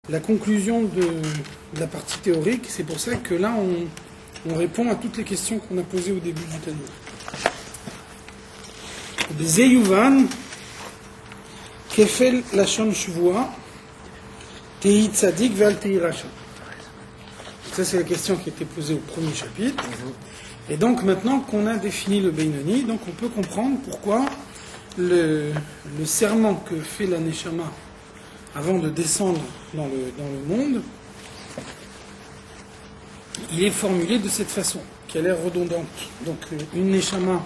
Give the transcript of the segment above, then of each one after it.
la conclusion de la partie théorique. C'est pour ça que là, on répond à toutes les questions qu'on a posées au début du Talmud. Zeyuvan, Kefel Lashon Shvua, Tehi Tzadik Val Tehi Rasha. Ça, c'est la question qui a été posée au premier chapitre. Et donc, maintenant qu'on a défini le Beinoni, donc on peut comprendre pourquoi le serment que fait la Neshama avant de descendre dans le monde, il est formulé de cette façon, qui a l'air redondante. Donc, une Neshama,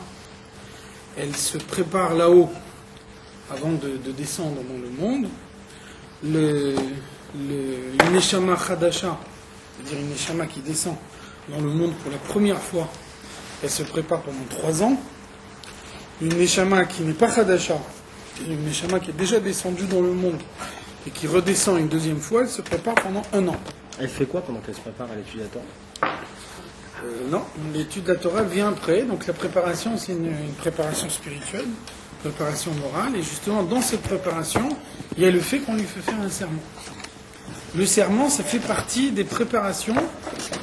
elle se prépare là-haut avant de descendre dans le monde. Une Neshama Chadasha, c'est-à-dire une Neshama qui descend dans le monde pour la première fois, elle se prépare pendant 3 ans. Une Neshama qui n'est pas Chadasha, une Neshama qui est déjà descendue dans le monde et qui redescend une deuxième fois, elle se prépare pendant 1 an. Elle fait quoi pendant qu'elle se prépare à l'étude de la Torah? Non, l'étude de la Torah vient après. Donc la préparation, c'est une préparation spirituelle, une préparation morale. Et justement, dans cette préparation, il y a le fait qu'on lui fait faire un serment. Le serment, ça fait partie des préparations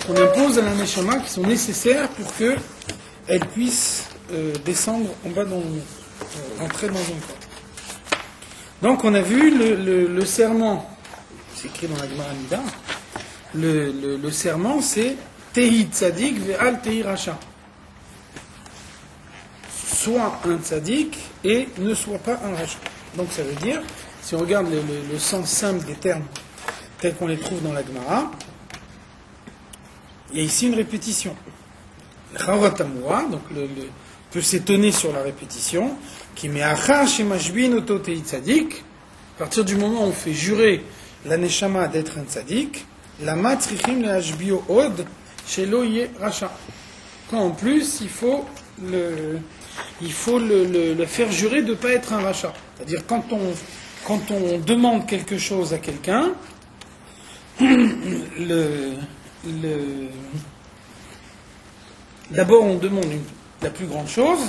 qu'on impose à la Neshama qui sont nécessaires pour qu'elle puisse descendre en bas dans le monde, rentrer dans un corps. Donc on a vu le serment, c'est écrit dans la Gemara Nida, le serment c'est Tehi Tzadik Ve'al Tehi Rasha. Sois un Tzadik et ne sois pas un Rasha. Donc ça veut dire, si on regarde le sens simple des termes tels qu'on les trouve dans la Gemara, il y a ici une répétition. Chavatamua, donc peut s'étonner sur la répétition, qui met Acha Shemashbin Oto Tehi Tzadik. À partir du moment où on fait jurer la Neshama d'être un Tzadik, la Matrichim le Hashbio Od Shelo Ye Rasha. Quand en plus il faut le faire jurer de ne pas être un Rasha. C'est-à-dire quand on demande quelque chose à quelqu'un, d'abord on demande la plus grande chose,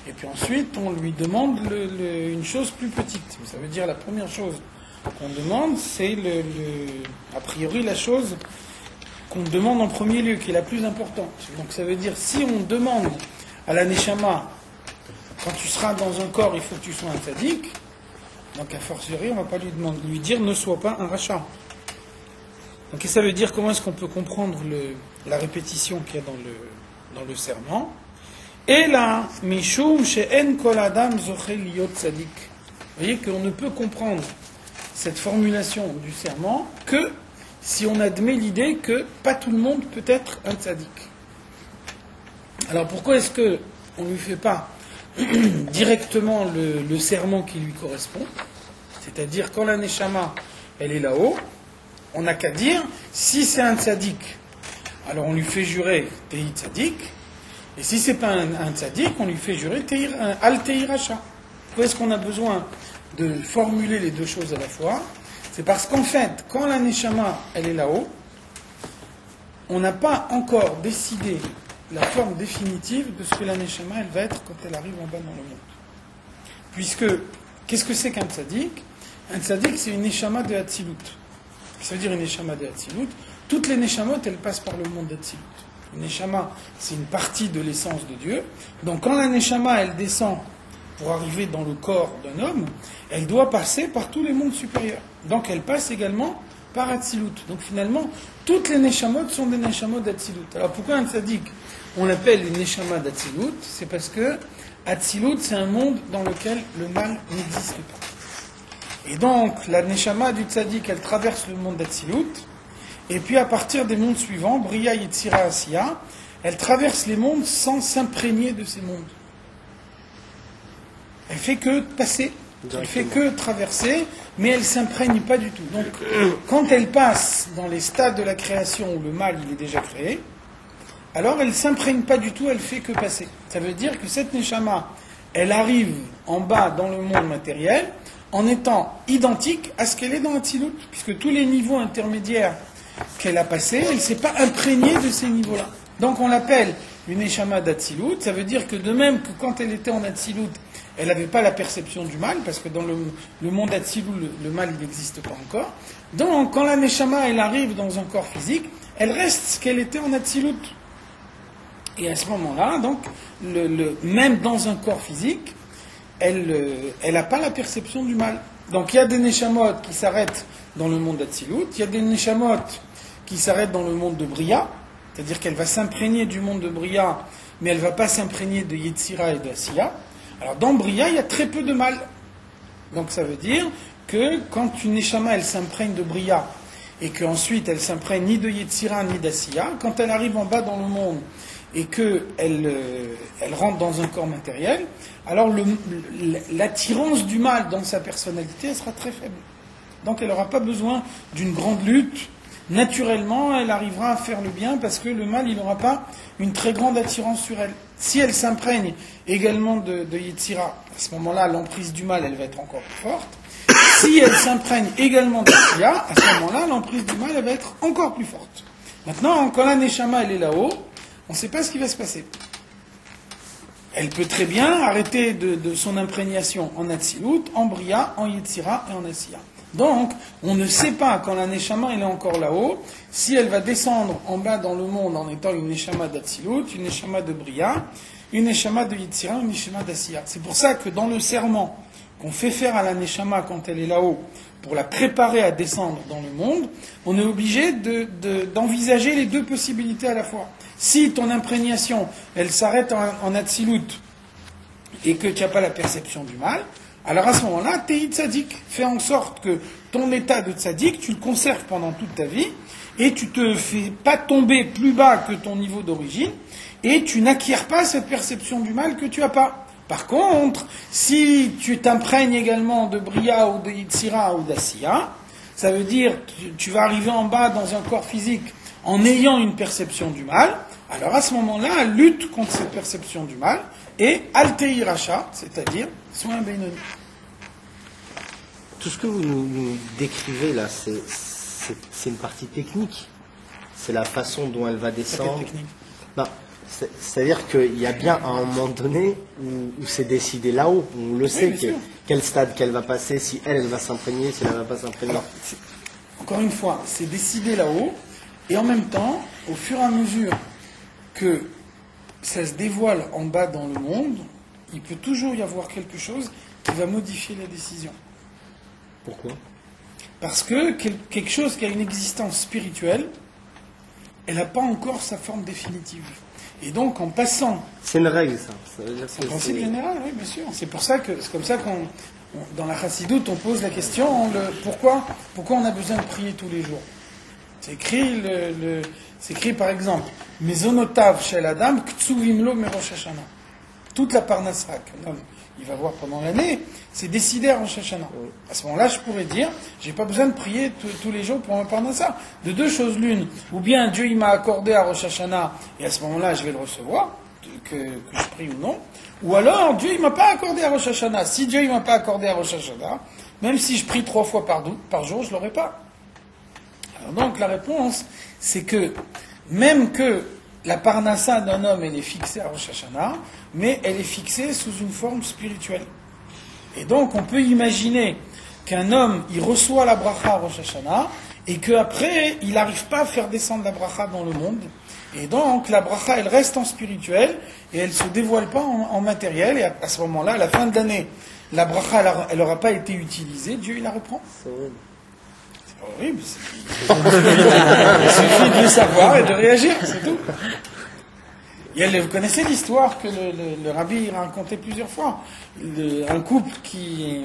et puis ensuite on lui demande une chose plus petite. Ça veut dire la première chose qu'on demande, c'est a priori la chose qu'on demande en premier lieu, qui est la plus importante. Donc ça veut dire, si on demande à la Neshama, quand tu seras dans un corps, il faut que tu sois un tzaddik, donc a fortiori, on ne va pas lui dire ne sois pas un rachat. Donc ça veut dire, comment est-ce qu'on peut comprendre la répétition qu'il y a dans le serment? Et là, Mishum she'en kol adam zoche liot tzadik. Vous voyez qu'on ne peut comprendre cette formulation du serment que si on admet l'idée que pas tout le monde peut être un tzaddik. Alors pourquoi est-ce qu'on ne lui fait pas directement le serment qui lui correspond? C'est-à-dire quand la Neshama, elle est là-haut, on n'a qu'à dire, si c'est un tzaddik, alors on lui fait jurer Tehi Tzadik, et si c'est pas un tzaddik, on lui fait jurer Al Tehi Rasha. Pourquoi est-ce qu'on a besoin de formuler les deux choses à la fois? C'est parce qu'en fait, quand la Neshama, elle est là-haut, on n'a pas encore décidé la forme définitive de ce que la Neshama, elle va être quand elle arrive en bas dans le monde. Puisque, qu'est-ce que c'est qu'un tzaddik? Un tzaddik, c'est une Neshama de Hatzilut. Ça veut dire une Neshama de Hatzilut. Toutes les Neshamot, elles passent par le monde d'Hatzilut. Une Neshama, c'est une partie de l'essence de Dieu. Donc quand la Neshama, elle descend pour arriver dans le corps d'un homme, elle doit passer par tous les mondes supérieurs. Donc elle passe également par Hatzilut. Donc finalement, toutes les Neshamot sont des Neshamot d'Hatzilut. Alors pourquoi un tzaddik, on l'appelle une Neshama d'Hatzilut? C'est parce que Hatzilut, c'est un monde dans lequel le mal n'existe pas. Et donc, la Neshama du tzaddik, elle traverse le monde d'Hatzilut, et puis à partir des mondes suivants, Bria, Yetzira, Asiya, elle traverse les mondes sans s'imprégner de ces mondes. Elle fait que passer, elle fait que traverser, mais elle ne s'imprègne pas du tout. Donc, quand elle passe dans les stades de la création où le mal il est déjà créé, alors elle ne s'imprègne pas du tout, elle fait que passer. Ça veut dire que cette Neshama, elle arrive en bas dans le monde matériel, en étant identique à ce qu'elle est dans Hatzilut, puisque tous les niveaux intermédiaires qu'elle a passés, elle ne s'est pas imprégnée de ces niveaux-là. Donc on l'appelle une Neshama d'Hatzilut, ça veut dire que de même que quand elle était en Hatzilut, elle n'avait pas la perception du mal, parce que dans le monde Atsilou, le mal il n'existe pas encore. Donc, quand la Neshama elle arrive dans un corps physique, elle reste ce qu'elle était en Atzilut. Et à ce moment-là, donc, même dans un corps physique, elle n'a pas la perception du mal. Donc il y a des Neshamot qui s'arrêtent dans le monde d'Atsilut, il y a des Neshamot qui s'arrêtent dans le monde de Bria, c'est-à-dire qu'elle va s'imprégner du monde de Bria, mais elle ne va pas s'imprégner de Yetzira et d'Asiya. Alors dans Bria, il y a très peu de mal. Donc ça veut dire que quand une Neshama elle s'imprègne de Bria, et qu'ensuite elle s'imprègne ni de Yetzira ni d'Asiya, quand elle arrive en bas dans le monde, et qu'elle rentre dans un corps matériel, alors l'attirance du mal dans sa personnalité, elle sera très faible. Donc elle n'aura pas besoin d'une grande lutte. Naturellement, elle arrivera à faire le bien parce que le mal, il n'aura pas une très grande attirance sur elle. Si elle s'imprègne également de Yetzira, à ce moment-là, l'emprise du mal, elle va être encore plus forte. Si elle s'imprègne également d'Asiya, à ce moment-là, l'emprise du mal, elle va être encore plus forte. Maintenant, quand la Neshama, elle est là-haut, on ne sait pas ce qui va se passer. Elle peut très bien arrêter de son imprégnation en Atzilut, en Bria, en Yetzira et en Asiya. Donc, on ne sait pas, quand la Neshama elle est encore là-haut, si elle va descendre en bas dans le monde en étant une Neshama d'Atzilut, une Neshama de Bria, une Neshama de Yetzira, une Neshama d'Asiya. C'est pour ça que dans le serment qu'on fait faire à la Neshama quand elle est là-haut, pour la préparer à descendre dans le monde, on est obligé d'envisager les deux possibilités à la fois. Si ton imprégnation, elle s'arrête en Atzilut et que tu n'as pas la perception du mal, alors à ce moment-là, t'es tzaddik. Fais en sorte que ton état de tzaddik, tu le conserves pendant toute ta vie et tu te fais pas tomber plus bas que ton niveau d'origine et tu n'acquiers pas cette perception du mal que tu n'as pas. Par contre, si tu t'imprègnes également de Bria ou de Yetzira ou d'Asiya, ça veut dire que tu vas arriver en bas dans un corps physique en ayant une perception du mal, alors à ce moment-là, lutte contre cette perception du mal et Altei Racha, c'est-à-dire sois un Benoni. Tout ce que vous nous décrivez là, c'est une partie technique. C'est la façon dont elle va descendre. Non, c'est-à-dire qu'il y a bien un moment donné où c'est décidé là-haut. On le sait, quel stade qu'elle va passer, si elle va s'imprégner, si elle ne va pas s'imprégner. Alors, encore une fois, c'est décidé là-haut, et en même temps, au fur et à mesure que ça se dévoile en bas dans le monde, il peut toujours y avoir quelque chose qui va modifier la décision. Pourquoi ? Parce que quelque chose qui a une existence spirituelle, elle n'a pas encore sa forme définitive. Et donc, en passant... C'est une règle, ça. C'est un principe général, oui, bien sûr. C'est pour ça que c'est comme ça dans la Chassidoute, on pose la question pourquoi on a besoin de prier tous les jours. C'est écrit par exemple, Mezonotav shel Adam ktsuvim lo merosh Hashana. Toute la parnassa qu'un homme il va voir pendant l'année, c'est décidé à Rosh Hashanah. À ce moment-là, je pourrais dire, j'ai pas besoin de prier tous les jours pour ma parnassa. De deux choses l'une, ou bien Dieu il m'a accordé à Rosh Hashanah, et à ce moment-là, je vais le recevoir, que je prie ou non. Ou alors, Dieu il m'a pas accordé à Rosh Hashanah. Si Dieu il m'a pas accordé à Rosh Hashanah, même si je prie 3 fois par jour, je l'aurai pas. Alors donc, la réponse, c'est que, même que la parnassa d'un homme, elle est fixée à Rosh Hashanah, mais elle est fixée sous une forme spirituelle. Et donc, on peut imaginer qu'un homme, il reçoit la bracha à Rosh Hashanah, et qu'après, il n'arrive pas à faire descendre la bracha dans le monde. Et donc, la bracha, elle reste en spirituel, et elle ne se dévoile pas en matériel, et à ce moment-là, à la fin de l'année, la bracha, elle n'aura pas été utilisée, Dieu, il la reprend. C'est horrible. Horrible, il suffit de le savoir et de réagir, c'est tout. Et vous connaissez l'histoire que le rabbi racontait plusieurs fois. Un couple qui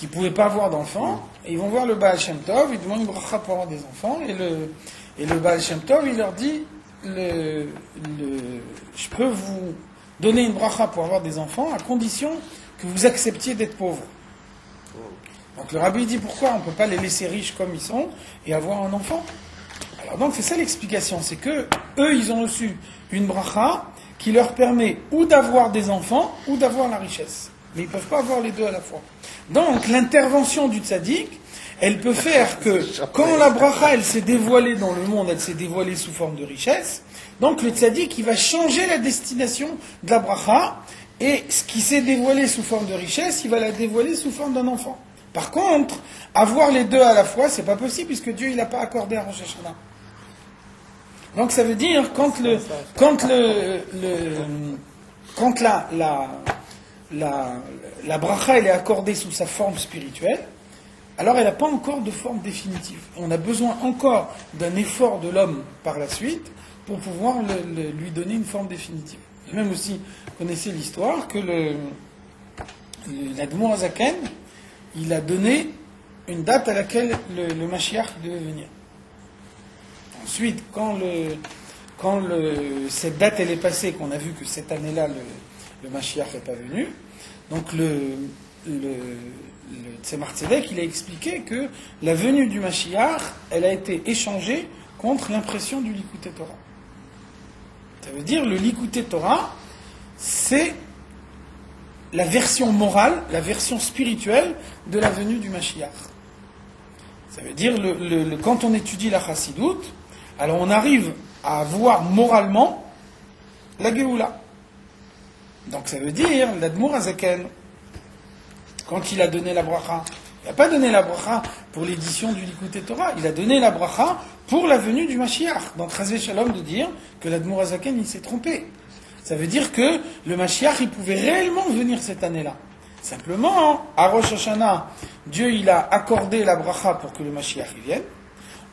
pouvait pas avoir d'enfants, et ils vont voir le Baal Shem Tov, ils demandent une bracha pour avoir des enfants, et le Baal Shem Tov, il leur dit, je peux vous donner une bracha pour avoir des enfants, à condition que vous acceptiez d'être pauvre. Donc le rabbi dit pourquoi on ne peut pas les laisser riches comme ils sont et avoir un enfant. Alors donc c'est ça l'explication, c'est que eux ils ont reçu une bracha qui leur permet ou d'avoir des enfants ou d'avoir la richesse. Mais ils ne peuvent pas avoir les deux à la fois. Donc l'intervention du tzaddik, elle peut faire que quand la bracha elle s'est dévoilée dans le monde, elle s'est dévoilée sous forme de richesse, donc le tzaddik il va changer la destination de la bracha Et ce qui s'est dévoilé sous forme de richesse, il va la dévoiler sous forme d'un enfant. Par contre, avoir les deux à la fois, c'est pas possible, puisque Dieu, il n'a pas accordé à Rosh Hashanah. Donc ça veut dire, quand la bracha, elle est accordée sous sa forme spirituelle, alors elle n'a pas encore de forme définitive. On a besoin encore d'un effort de l'homme par la suite pour pouvoir lui donner une forme définitive. Et même aussi, vous connaissez l'histoire que l'Admour Azaken, il a donné une date à laquelle le Mashiach devait venir. Ensuite, quand cette date elle est passée, qu'on a vu que cette année-là, le Mashiach n'est pas venu, donc le Tzemar Tzedek, il a expliqué que la venue du Mashiach, elle a été échangée contre l'impression du Likutei Torah. Ça veut dire, le Likutei Torah, c'est la version morale, la version spirituelle de la venue du Mashiach. Ça veut dire, quand on étudie la Chassidoute, alors on arrive à voir moralement la Géoula. Donc ça veut dire, l'Admour Azaken, quand il a donné la bracha, il n'a pas donné la bracha pour l'édition du Likutei Torah, il a donné la bracha pour la venue du Mashiach. Donc Chazé Shalom de dire que l'Admour Azaken, il s'est trompé. Ça veut dire que le Mashiach, il pouvait réellement venir cette année-là. Simplement, à Rosh Hashanah, Dieu, il a accordé la bracha pour que le Mashiach y vienne.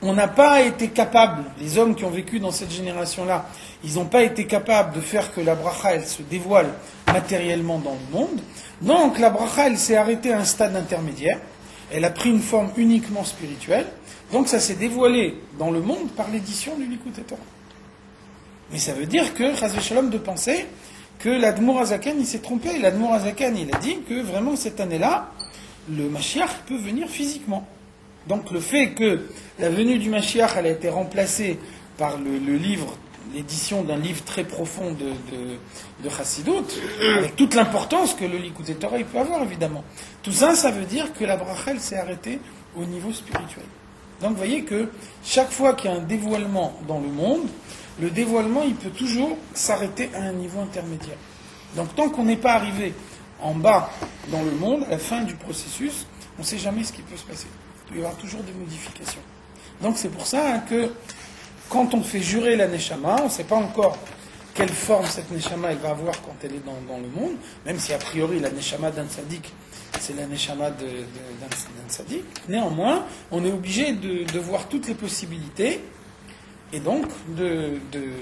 On n'a pas été capable, les hommes qui ont vécu dans cette génération-là, ils n'ont pas été capables de faire que la bracha, elle se dévoile matériellement dans le monde. Donc la bracha, elle s'est arrêtée à un stade intermédiaire. Elle a pris une forme uniquement spirituelle. Donc ça s'est dévoilé dans le monde par l'édition du Likutei Torah. Mais ça veut dire que, Chazvé Shalom, de penser que l'Admour Azaken, il s'est trompé. L'Admour Azaken, il a dit que vraiment cette année-là, le Mashiach peut venir physiquement. Donc le fait que la venue du Mashiach, elle a été remplacée par le livre, l'édition d'un livre très profond de Chassidoute, avec toute l'importance que le Likutei Torah il peut avoir, évidemment. Tout ça, ça veut dire que la bracha, elle s'est arrêtée au niveau spirituel. Donc vous voyez que chaque fois qu'il y a un dévoilement dans le monde, le dévoilement, il peut toujours s'arrêter à un niveau intermédiaire. Donc tant qu'on n'est pas arrivé en bas dans le monde, à la fin du processus, on ne sait jamais ce qui peut se passer. Il peut y avoir toujours des modifications. Donc c'est pour ça que quand on fait jurer la Neshama, on ne sait pas encore quelle forme cette Neshama elle va avoir quand elle est dans le monde, même si a priori la Neshama d'un tzaddik, c'est la Neshama d'un tzaddik. Néanmoins, on est obligé de voir toutes les possibilités et donc de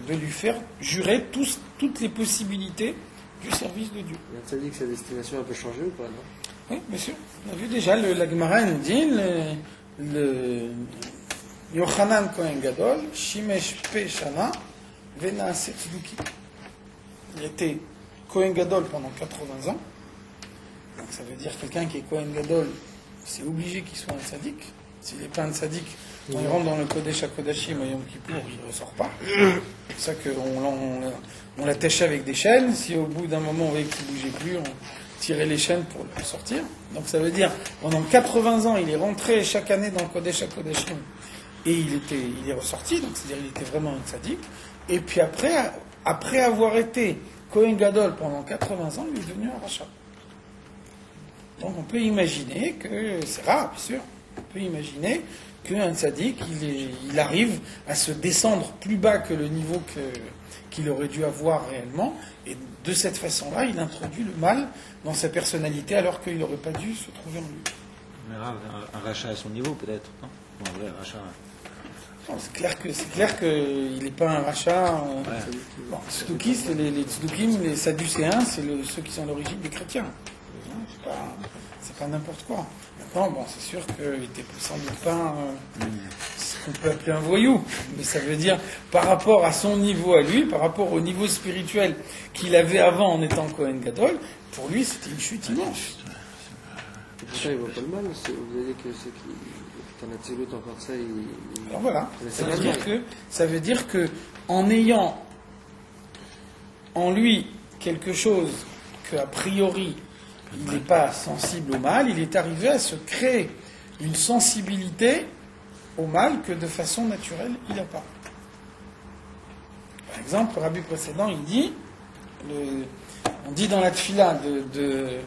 lui faire jurer toutes les possibilités du service de Dieu. Un tzaddik, sa destination peut changer ou pas, non? Oui, bien sûr. On a vu déjà, la Gemara nous dit, le Yochanan Kohen Gadol, Shimesh Pe Shana, Venaase Tzduki. Il était Kohen Gadol pendant 80 ans. Donc ça veut dire quelqu'un qui est Kohen Gadol, c'est obligé qu'il soit un tzaddik. S'il n'est pas un tzaddik, quand il rentre dans le Kodesh HaKodashim, Yom Kippour, il ne ressort pas. C'est pour ça qu'on l'attachait avec des chaînes. Si au bout d'un moment on voyait qu'il ne bougeait plus, on tirait les chaînes pour le sortir. Donc ça veut dire, pendant 80 ans, il est rentré chaque année dans le Kodesh HaKodashim. Et il est ressorti, donc c'est-à-dire il était vraiment un tzaddik. Et puis après avoir été Kohen Gadol pendant 80 ans, il est devenu un rachat. Donc on peut imaginer que, c'est rare bien sûr, on peut imaginer qu'un tzaddik, il arrive à se descendre plus bas que le niveau qu'il aurait dû avoir réellement, et de cette façon-là, il introduit le mal dans sa personnalité alors qu'il n'aurait pas dû se trouver en lui. Mais un rachat à son niveau peut-être, non? Un vrai rachat. Non, c'est clair qu'il n'est pas un rachat. Bon, Tzduki, c'est les Tzdukim, les Sadducéens, c'est ceux qui sont à l'origine des chrétiens. C'est pas n'importe quoi. Maintenant, bon, c'est sûr qu'il n'était sans doute pas ce qu'on peut appeler un voyou. Mais ça veut dire, par rapport à son niveau à lui, par rapport au niveau spirituel qu'il avait avant en étant Kohen Gadol, pour lui, c'était une chute immense. Et pour ça, il voit pas le mal. Vous avez dit que ceux qui... T'en as tiré encore ça, alors voilà, ça veut dire que en ayant en lui quelque chose qu'a priori il n'est pas sensible au mal, il est arrivé à se créer une sensibilité au mal que de façon naturelle il n'a pas. Par exemple, le rabbi précédent il dit, On dit dans la tfila de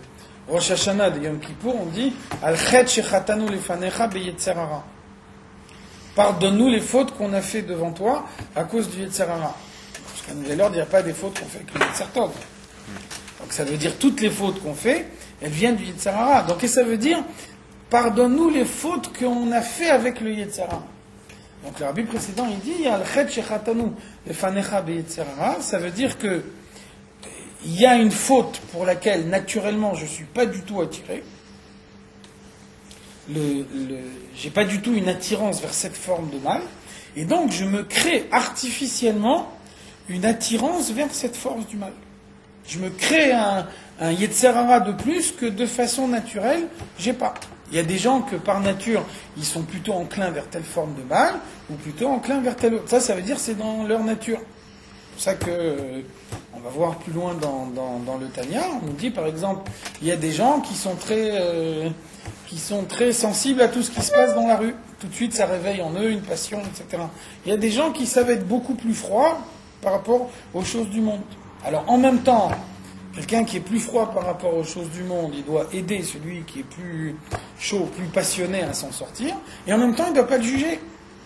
Rosh Hashanah, de Yom Kippour, on dit Al chet shechatanu lefanecha beyetzer hara. Pardonne-nous les fautes qu'on a fait devant toi à cause du Yetzer hara. Parce qu'à nouvel ordre, il n'y a pas des fautes qu'on fait avec le Yetzer tov. Donc ça veut dire toutes les fautes qu'on fait, elles viennent du Yetzer hara. Donc qu'est-ce que ça veut dire? Pardonne-nous les fautes qu'on a fait avec le Yetzer hara. Donc le rabbi précédent, il dit Al chet shechatanu lefanecha beyetzer hara. Ça veut dire que il y a une faute pour laquelle naturellement je ne suis pas du tout attiré. J'ai pas du tout une attirance vers cette forme de mal, et donc je me crée artificiellement une attirance vers cette force du mal. Je me crée un Yetzer hara de plus que de façon naturelle, j'ai pas. Il y a des gens que par nature, ils sont plutôt enclins vers telle forme de mal, ou plutôt enclins vers telle autre. Ça veut dire c'est dans leur nature. C'est pour ça que, on va voir plus loin dans le Tanya, on nous dit par exemple, il y a des gens qui sont très sensibles à tout ce qui se passe dans la rue. Tout de suite, ça réveille en eux une passion, etc. Il y a des gens qui savent être beaucoup plus froids par rapport aux choses du monde. Alors, en même temps, quelqu'un qui est plus froid par rapport aux choses du monde, il doit aider celui qui est plus chaud, plus passionné à s'en sortir. Et en même temps, il ne doit pas le juger.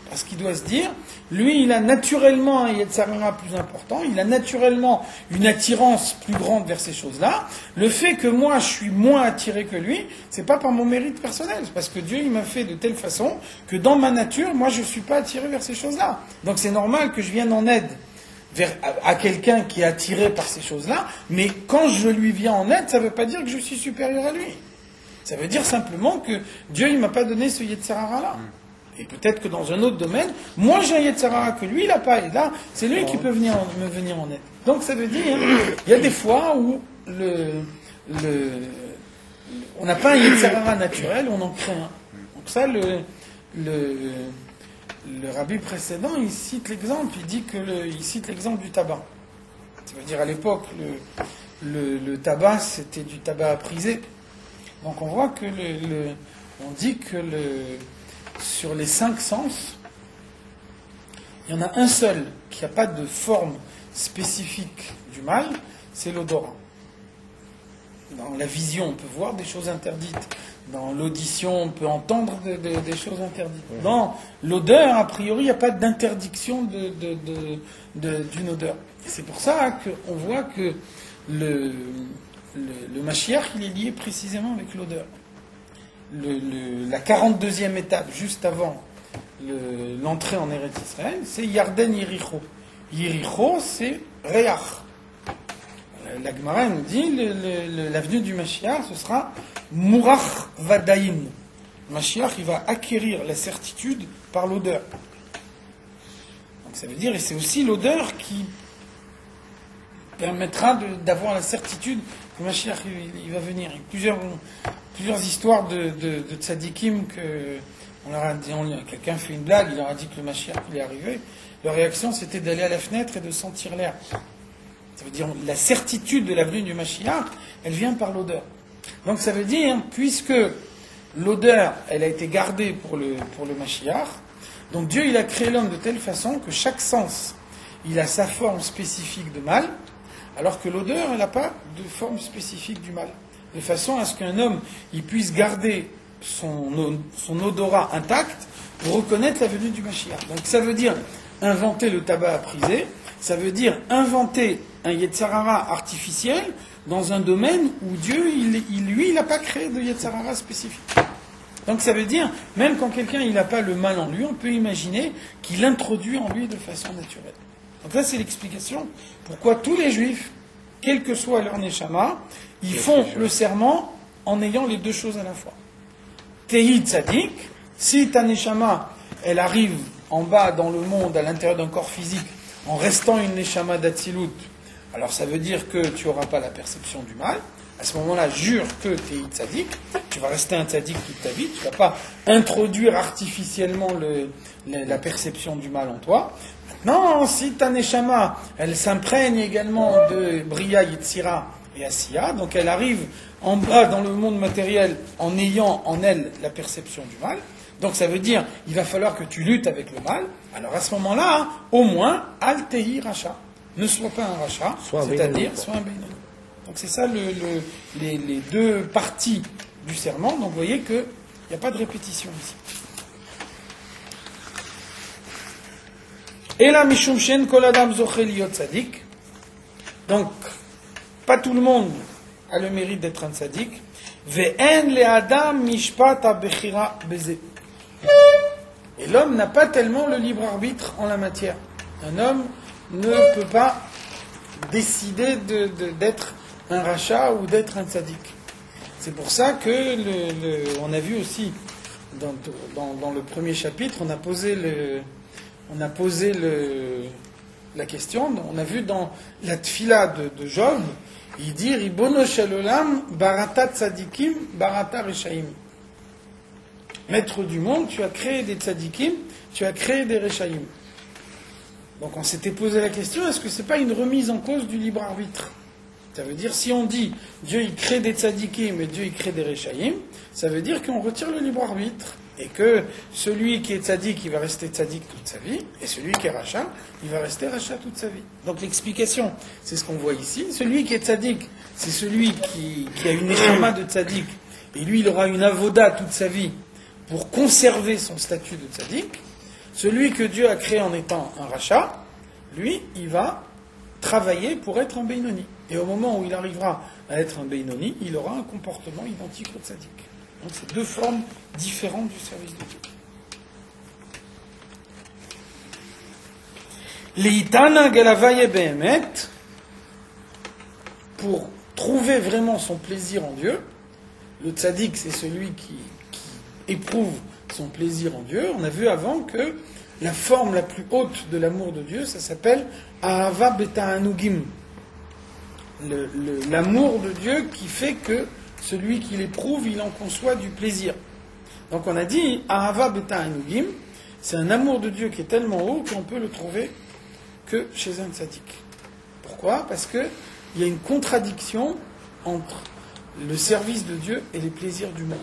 Parce qu'il doit se dire, lui, il a naturellement un Yetzer hara plus important, il a naturellement une attirance plus grande vers ces choses-là. Le fait que moi, je suis moins attiré que lui, c'est pas par mon mérite personnel, c'est parce que Dieu, il m'a fait de telle façon que dans ma nature, moi, je ne suis pas attiré vers ces choses-là. Donc c'est normal que je vienne en aide à quelqu'un qui est attiré par ces choses-là, mais quand je lui viens en aide, ça ne veut pas dire que je suis supérieur à lui. Ça veut dire simplement que Dieu, il ne m'a pas donné ce Yetzer hara-là. Et peut-être que dans un autre domaine, moi j'ai un Yetzer hara que lui il n'a pas, et là c'est lui qui peut me venir en aide. Donc ça veut dire, il y a des fois où on n'a pas un Yetzer hara naturel, on en crée un. Donc ça, le rabbi précédent, il cite l'exemple, il cite l'exemple du tabac. Ça veut dire à l'époque, le tabac c'était du tabac à priser. Donc on voit que on dit que sur les 5 sens, il y en a un seul qui n'a pas de forme spécifique du mal, c'est l'odorat. Dans la vision, on peut voir des choses interdites. Dans l'audition, on peut entendre des choses interdites. Dans l'odeur, a priori, il n'y a pas d'interdiction d'une odeur. Et c'est pour ça qu'on voit que le Mashiach, il est lié précisément avec l'odeur. La 42e étape, juste avant l'entrée en Eretz Israël, c'est Yarden Yericho. Yericho, c'est Reach. La Gemara nous dit l'avenue du Mashiach, ce sera Murach Vadaim. Le Mashiach, il va acquérir la certitude par l'odeur. Donc ça veut dire, et c'est aussi l'odeur qui permettra d'avoir la certitude que le Mashiach il va venir. Il y a plusieurs histoires de tzadikim que on leur a dit, quelqu'un fait une blague, il leur a dit que le Mashiach il est arrivé. Leur réaction c'était d'aller à la fenêtre et de sentir l'air. Ça veut dire la certitude de la venue du Mashiach, elle vient par l'odeur. Donc ça veut dire, puisque l'odeur, elle a été gardée pour le Mashiach, donc Dieu il a créé l'homme de telle façon que chaque sens, il a sa forme spécifique de mal, alors que l'odeur, elle n'a pas de forme spécifique du mal. De façon à ce qu'un homme, il puisse garder son odorat intact pour reconnaître la venue du Mashiach. Donc ça veut dire inventer le tabac à priser, ça veut dire inventer un Yetzer hara artificiel dans un domaine où Dieu, il n'a pas créé de Yetzer hara spécifique. Donc ça veut dire, même quand quelqu'un il n'a pas le mal en lui, on peut imaginer qu'il introduit en lui de façon naturelle. Donc là c'est l'explication pourquoi tous les juifs, quel que soit leur neshama, ils font le serment en ayant les deux choses à la fois. Tehi tzadik, si ta neshama, elle arrive en bas dans le monde, à l'intérieur d'un corps physique, en restant une neshama d'Atsilut, alors ça veut dire que tu n'auras pas la perception du mal. À ce moment-là, jure que tu es tzaddik, tu vas rester un tzaddik toute ta vie, tu ne vas pas introduire artificiellement la perception du mal en toi. Maintenant, si ta neshama, elle s'imprègne également de Bria, Yetzira et Asiya, donc elle arrive en bas dans le monde matériel en ayant en elle la perception du mal, donc ça veut dire il va falloir que tu luttes avec le mal. Alors à ce moment-là, au moins, al tehi racha. Ne sois pas un rachat, c'est-à-dire sois un Benoni. Donc c'est ça les deux parties du serment. Donc vous voyez qu'il n'y a pas de répétition ici. Et la mishum shen kol adam zoché liot tzadik. Donc, pas tout le monde a le mérite d'être un tzadik. Ve'en le adam mishpat abechira beze. Et l'homme n'a pas tellement le libre arbitre en la matière. Un homme ne peut pas décider d'être un rachat ou d'être un tzaddik. C'est pour ça que on a vu aussi dans le premier chapitre, on a posé la question. On a vu dans la tfila de Job, il dit Ribono shel olam barata tzadikim barata reshaim. Maître du monde, tu as créé des tzadikim, tu as créé des reshaim. Donc on s'était posé la question, est-ce que c'est pas une remise en cause du libre arbitre? Ça veut dire, si on dit Dieu il crée des tzadikim et Dieu il crée des reshaim, ça veut dire qu'on retire le libre arbitre. Et que celui qui est tzadik, il va rester tzadik toute sa vie, et celui qui est rachat, il va rester rachat toute sa vie. Donc l'explication, c'est ce qu'on voit ici. Celui qui est tzadik, c'est celui qui a une neshama de tzadik, et lui il aura une avoda toute sa vie pour conserver son statut de tzadik. Celui que Dieu a créé en étant un rachat, lui, il va travailler pour être un Beinoni. Et au moment où il arrivera à être un Beinoni, il aura un comportement identique au tzadik. Donc c'est deux formes différentes du service de Dieu. Leitana gelavaye behemet, pour trouver vraiment son plaisir en Dieu, le tzaddik c'est celui qui éprouve son plaisir en Dieu. On a vu avant que la forme la plus haute de l'amour de Dieu, ça s'appelle Ahava beta'anugim. L'amour de Dieu qui fait que celui qui l'éprouve, il en conçoit du plaisir. Donc on a dit Ahava beta'anugim, c'est un amour de Dieu qui est tellement haut qu'on peut le trouver que chez un tzaddik. Pourquoi? Parce qu'il y a une contradiction entre le service de Dieu et les plaisirs du monde.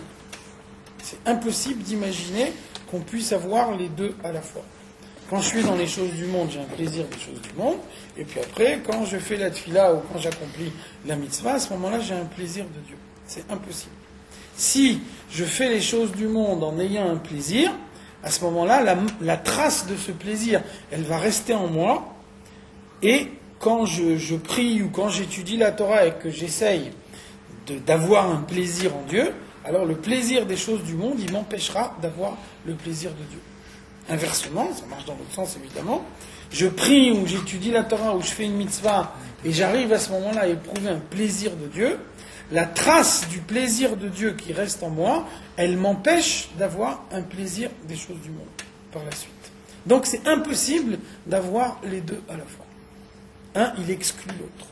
C'est impossible d'imaginer qu'on puisse avoir les deux à la fois. Quand je suis dans les choses du monde, j'ai un plaisir des choses du monde, et puis après, quand je fais la tfila ou quand j'accomplis la mitzvah, à ce moment-là, j'ai un plaisir de Dieu. C'est impossible. Si je fais les choses du monde en ayant un plaisir, à ce moment-là, la trace de ce plaisir, elle va rester en moi, et quand je prie ou quand j'étudie la Torah et que j'essaye d'avoir un plaisir en Dieu, alors le plaisir des choses du monde, il m'empêchera d'avoir le plaisir de Dieu. Inversement, ça marche dans l'autre sens évidemment, je prie ou j'étudie la Torah ou je fais une mitzvah et j'arrive à ce moment-là à éprouver un plaisir de Dieu, la trace du plaisir de Dieu qui reste en moi, elle m'empêche d'avoir un plaisir des choses du monde par la suite. Donc c'est impossible d'avoir les deux à la fois. Un, il exclut l'autre.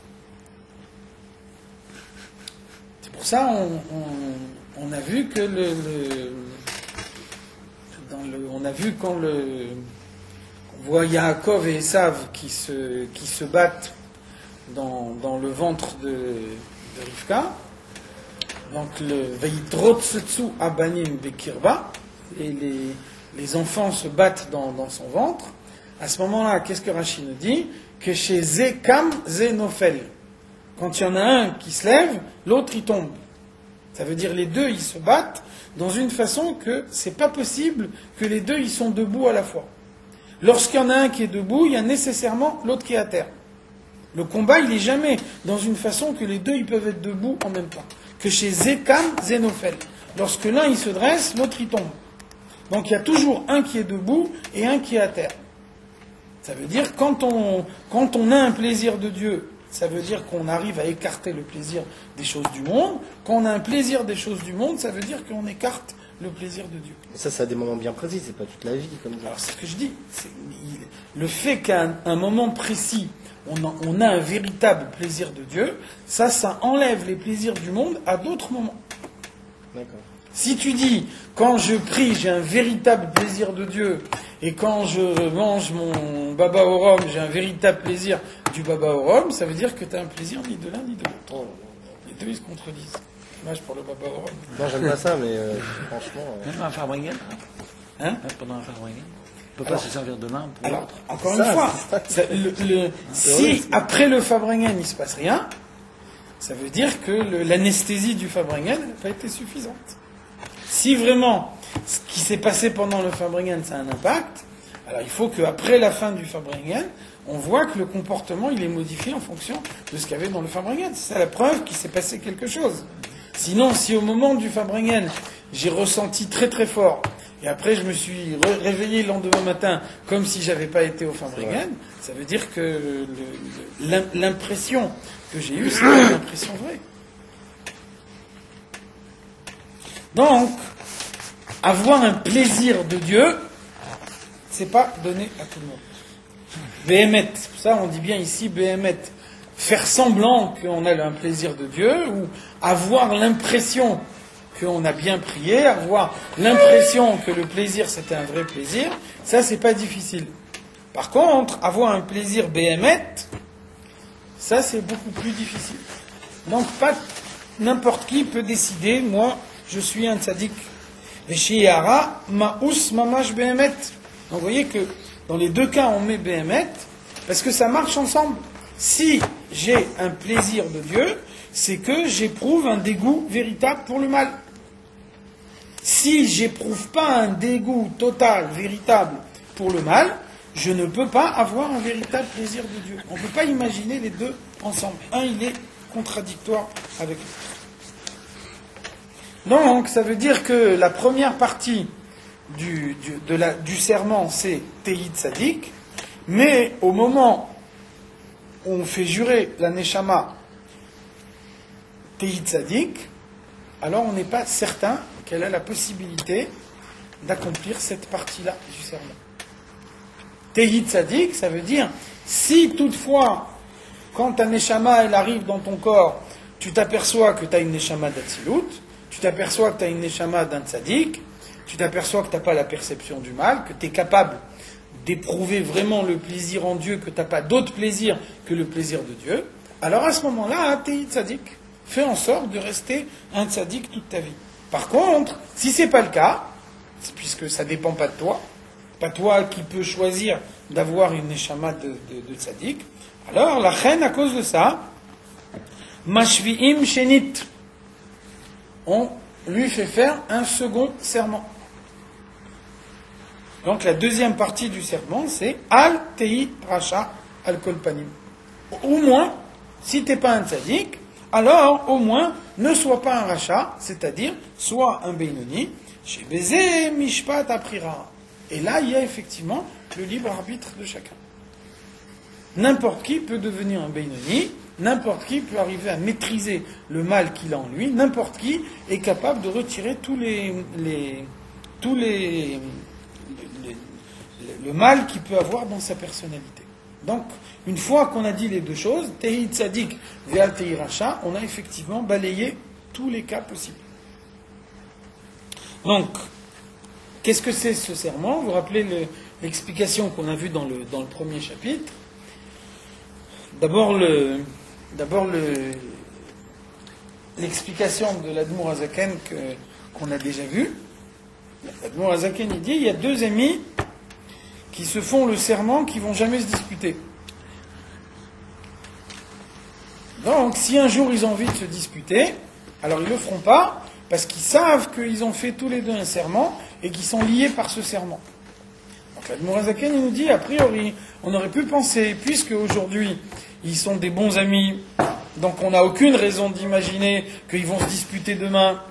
C'est pour ça on a vu que on a vu quand on voit Yaakov et Esav qui se battent dans le ventre de Rivka, donc le Vayidrotsetsu Abanim Bekirba, et les enfants se battent dans son ventre. À ce moment-là, qu'est-ce que Rashi nous dit? Que chez Zekam Zenofel, quand il y en a un qui se lève, l'autre il tombe. Ça veut dire les deux ils se battent dans une façon que c'est pas possible que les deux ils sont debout à la fois. Lorsqu'il y en a un qui est debout, il y a nécessairement l'autre qui est à terre. Le combat il est jamais dans une façon que les deux ils peuvent être debout en même temps. Que chez Zekam Zenofel, lorsque l'un il se dresse, l'autre il tombe. Donc il y a toujours un qui est debout et un qui est à terre. Ça veut dire quand on a un plaisir de Dieu, ça veut dire qu'on arrive à écarter le plaisir des choses du monde. Quand on a un plaisir des choses du monde, ça veut dire qu'on écarte le plaisir de Dieu. Ça a des moments bien précis, c'est pas toute la vie comme ça. Alors c'est ce que je dis. Le fait qu'à un moment précis, on a un véritable plaisir de Dieu, ça enlève les plaisirs du monde à d'autres moments. D'accord. Si tu dis, quand je prie, j'ai un véritable plaisir de Dieu, et quand je mange mon baba au rhum, j'ai un véritable plaisir du baba au rhum, ça veut dire que tu as un plaisir ni de l'un ni de l'autre. Les deux, ils se contredisent. Dommage pour le baba au rhum. Non, j'aime pas ça, mais franchement... Même un Farbringen, Hein? pendant un Farbringen, on ne peut pas se servir de l'un pour l'autre. Encore une fois, si après le Farbringen, il ne se passe rien, ça veut dire que l'anesthésie du Farbrengen n'a pas été suffisante. Si vraiment ce qui s'est passé pendant le Farbrengen, ça a un impact, alors il faut qu'après la fin du Farbrengen, on voit que le comportement il est modifié en fonction de ce qu'il y avait dans le Farbrengen. C'est ça la preuve qu'il s'est passé quelque chose. Sinon, si au moment du Farbrengen, j'ai ressenti très très fort, et après je me suis réveillé le lendemain matin comme si j'avais pas été au Farbrengen, ça veut dire que l'impression que j'ai eue, c'est pas une impression vraie. Donc, avoir un plaisir de Dieu, c'est pas donné à tout le monde. Béhémet, c'est pour ça on dit bien ici Béhémet, faire semblant qu'on a un plaisir de Dieu, ou avoir l'impression qu'on a bien prié, avoir l'impression que le plaisir c'était un vrai plaisir, ça c'est pas difficile. Par contre, avoir un plaisir Béhémet, ça c'est beaucoup plus difficile. Donc pas n'importe qui peut décider, moi je suis un tzaddik. Veshiara ma'us mamash Béhémet. Donc vous voyez que dans les deux cas on met Béhémet, parce que ça marche ensemble. Si j'ai un plaisir de Dieu, c'est que j'éprouve un dégoût véritable pour le mal. Si j'éprouve pas un dégoût total, véritable pour le mal, je ne peux pas avoir un véritable plaisir de Dieu. On ne peut pas imaginer les deux ensemble. Un, il est contradictoire avec l'autre. Donc, ça veut dire que la première partie du serment, c'est Tehi Tzadik, mais au moment où on fait jurer la Neshama Tehi Tzadik, alors on n'est pas certain qu'elle a la possibilité d'accomplir cette partie-là du serment. Tehi Tzadik, ça veut dire, si toutefois, quand ta Neshama elle arrive dans ton corps, tu t'aperçois que tu as une Neshama d'Atsilut, tu t'aperçois que tu as une Neshama d'un Tzadik, tu t'aperçois que tu n'as pas la perception du mal, que tu es capable d'éprouver vraiment le plaisir en Dieu, que tu n'as pas d'autre plaisir que le plaisir de Dieu, alors à ce moment-là, Tehi Tzadik, fais en sorte de rester un tzaddik toute ta vie. Par contre, si ce n'est pas le cas, puisque ça ne dépend pas de toi, pas toi qui peux choisir d'avoir une neshama de tzaddik, alors la reine, à cause de ça, mashvi'im shenit, on lui fait faire un second serment. Donc la deuxième partie du serment, c'est al tehi racha al kolpanim. Au moins, si tu n'es pas un tzaddik, alors au moins ne sois pas un rachat, c'est-à-dire sois un Beinoni, chez Bézé Mishpat Aprira. Et là, il y a effectivement le libre arbitre de chacun. N'importe qui peut devenir un Beinoni, n'importe qui peut arriver à maîtriser le mal qu'il a en lui, n'importe qui est capable de retirer le mal qu'il peut avoir dans sa personnalité. Donc, une fois qu'on a dit les deux choses, Tehi Tzadik ve'al Tehi Racha, on a effectivement balayé tous les cas possibles. Donc, qu'est-ce que c'est ce serment? Vous vous rappelez l'explication qu'on a vue dans le premier chapitre. D'abord l'explication de l'Admour Hazaken qu'on a déjà vue. L'Admour Hazaken il dit il y a deux amis qui se font le serment qui vont jamais se disputer. Donc, si un jour ils ont envie de se disputer, alors ils ne le feront pas, parce qu'ils savent qu'ils ont fait tous les deux un serment, et qu'ils sont liés par ce serment. Donc l'Admour Hazaken nous dit, a priori, on aurait pu penser, puisque aujourd'hui, ils sont des bons amis, donc on n'a aucune raison d'imaginer qu'ils vont se disputer demain,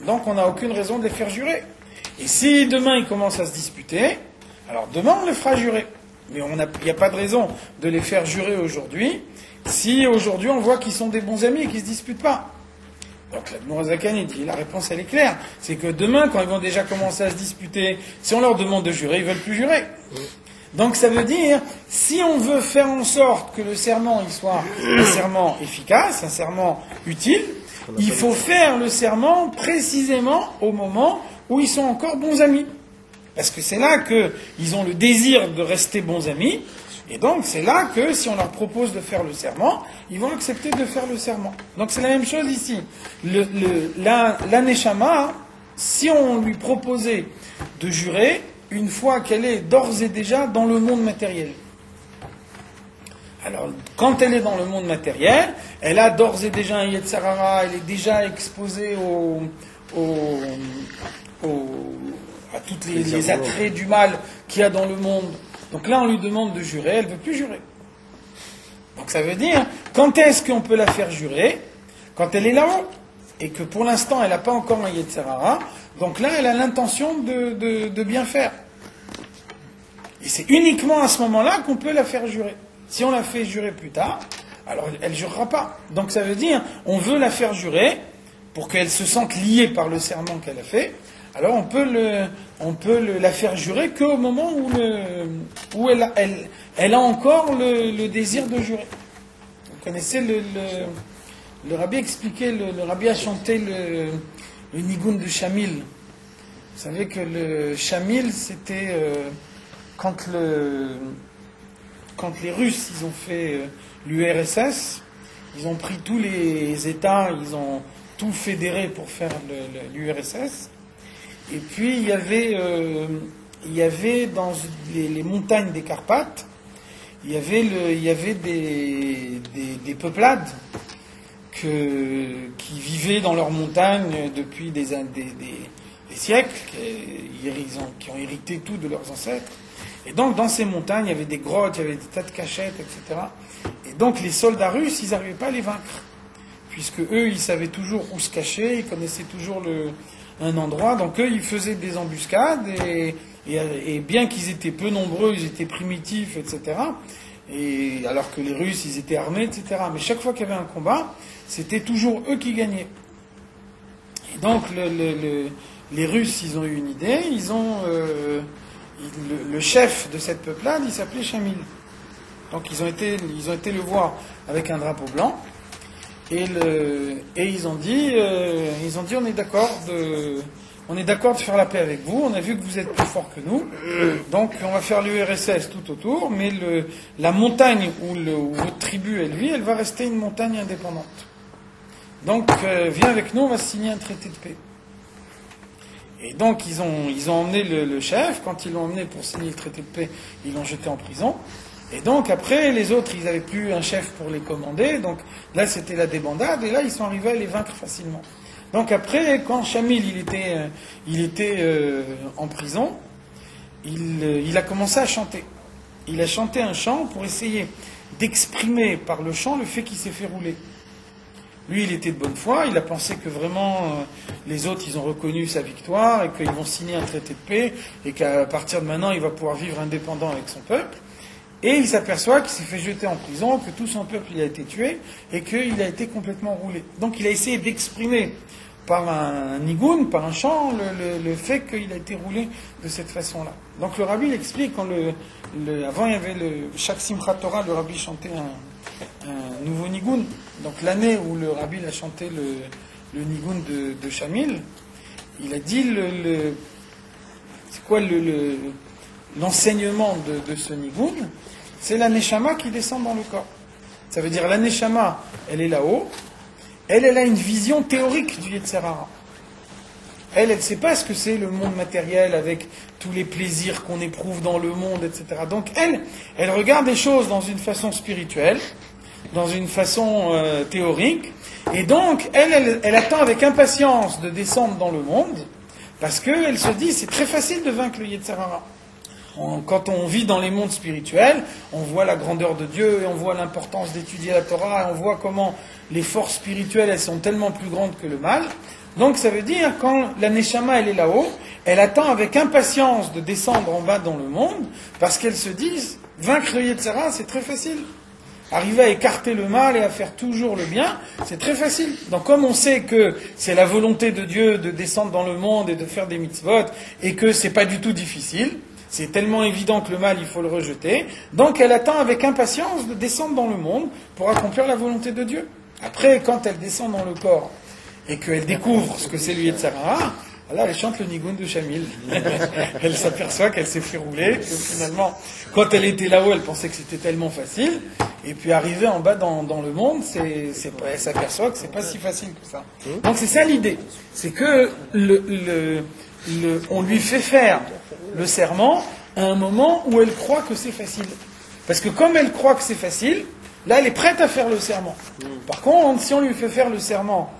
donc on n'a aucune raison de les faire jurer. Et si demain ils commencent à se disputer, alors demain on les fera jurer. Mais il n'y a pas de raison de les faire jurer aujourd'hui, si aujourd'hui on voit qu'ils sont des bons amis et qu'ils ne se disputent pas. Donc l'Admour Hazaken dit, la réponse elle est claire, c'est que demain quand ils vont déjà commencer à se disputer, si on leur demande de jurer, ils ne veulent plus jurer. Donc ça veut dire, si on veut faire en sorte que le serment il soit un serment efficace, un serment utile, il faut faire le serment précisément au moment où ils sont encore bons amis. Parce que c'est là qu'ils ont le désir de rester bons amis, et donc c'est là que si on leur propose de faire le serment, ils vont accepter de faire le serment. Donc c'est la même chose ici. La Neshama, si on lui proposait de jurer, une fois qu'elle est d'ores et déjà dans le monde matériel. Alors, quand elle est dans le monde matériel, elle a d'ores et déjà un Yetzer Hara, elle est déjà exposée à tous les attraits du mal qu'il y a dans le monde. Donc là, on lui demande de jurer, elle ne veut plus jurer. Donc ça veut dire, quand est-ce qu'on peut la faire jurer? Quand elle est là-haut, et que pour l'instant, elle n'a pas encore un Yetzer Hara, donc là, elle a l'intention de bien faire. Et c'est uniquement à ce moment-là qu'on peut la faire jurer. Si on la fait jurer plus tard, alors elle ne jurera pas. Donc ça veut dire, on veut la faire jurer pour qu'elle se sente liée par le serment qu'elle a fait. Alors on peut la faire jurer qu'au moment où elle a encore le désir de jurer. Vous connaissez le rabbi expliquait, le rabbi a chanté le nigun de Shamil. Vous savez que le Shamil, c'était quand les Russes ils ont fait l'URSS, ils ont pris tous les États, ils ont tout fédéré pour faire l'URSS. Et puis il y avait dans les montagnes des Carpates, il y avait des peuplades qui vivaient dans leurs montagnes depuis des siècles, qui ont hérité tout de leurs ancêtres. Et donc dans ces montagnes, il y avait des grottes, il y avait des tas de cachettes, etc. Et donc les soldats russes, ils n'arrivaient pas à les vaincre, puisque eux, ils savaient toujours où se cacher, ils connaissaient toujours un endroit. Donc eux, ils faisaient des embuscades, et bien qu'ils étaient peu nombreux, ils étaient primitifs, etc. Et alors que les Russes, ils étaient armés, etc. Mais chaque fois qu'il y avait un combat, c'était toujours eux qui gagnaient. Et donc les Russes, ils ont eu une idée, le chef de cette peuplade, il s'appelait Shamil. Donc ils ont été le voir avec un drapeau blanc, et ils ont dit on est d'accord de faire la paix avec vous, on a vu que vous êtes plus fort que nous, donc on va faire l'URSS tout autour, mais la montagne où votre tribu elle vit, elle va rester une montagne indépendante. Donc viens avec nous, on va signer un traité de paix. Et donc ils ont emmené le chef. Quand ils l'ont emmené pour signer le traité de paix, ils l'ont jeté en prison. Et donc après, les autres, ils n'avaient plus un chef pour les commander. Donc là, c'était la débandade. Et là, ils sont arrivés à les vaincre facilement. Donc après, quand Shamil il était en prison, il a commencé à chanter. Il a chanté un chant pour essayer d'exprimer par le chant le fait qu'il s'est fait rouler. Lui, il était de bonne foi, il a pensé que vraiment les autres, ils ont reconnu sa victoire et qu'ils vont signer un traité de paix et qu'à partir de maintenant, il va pouvoir vivre indépendant avec son peuple. Et il s'aperçoit qu'il s'est fait jeter en prison, que tout son peuple il a été tué et qu'il a été complètement roulé. Donc il a essayé d'exprimer par un nigun, par un chant, le fait qu'il a été roulé de cette façon-là. Donc le rabbi l'explique, avant il y avait chaque Simchat Torah, le rabbi chantait un nouveau nigun. Donc l'année où le rabbi a chanté le nigun de Shamil, il a dit c'est quoi l'enseignement de ce nigun? C'est la neshama qui descend dans le corps. Ça veut dire la neshama, elle est là-haut, elle a une vision théorique du Yetzer Hara. Elle ne sait pas ce que c'est le monde matériel avec tous les plaisirs qu'on éprouve dans le monde, etc. Donc elle regarde les choses dans une façon spirituelle, dans une façon théorique, et donc elle attend avec impatience de descendre dans le monde, parce qu'elle se dit c'est très facile de vaincre le Yetzer Hara. Quand on vit dans les mondes spirituels, on voit la grandeur de Dieu, et on voit l'importance d'étudier la Torah, et on voit comment les forces spirituelles, elles sont tellement plus grandes que le mal. Donc ça veut dire, quand la Neshama, elle est là-haut, elle attend avec impatience de descendre en bas dans le monde, parce qu'elle se dit, vaincre le Yetzer Hara, c'est très facile. Arriver à écarter le mal et à faire toujours le bien, c'est très facile. Donc comme on sait que c'est la volonté de Dieu de descendre dans le monde et de faire des mitzvot, et que c'est pas du tout difficile, c'est tellement évident que le mal, il faut le rejeter. Donc elle attend avec impatience de descendre dans le monde pour accomplir la volonté de Dieu. Après, quand elle descend dans le corps et qu'elle découvre ce que c'est le Yetzer Hara, là, elle chante le nigun de Shamil. Elle s'aperçoit qu'elle s'est fait rouler, que finalement, quand elle était là-haut, elle pensait que c'était tellement facile. Et puis arrivée en bas dans le monde, elle s'aperçoit que c'est pas si facile que ça. Donc c'est ça l'idée. C'est que on lui fait faire le serment à un moment où elle croit que c'est facile. Parce que comme elle croit que c'est facile, là, elle est prête à faire le serment. Par contre, si on lui fait faire le serment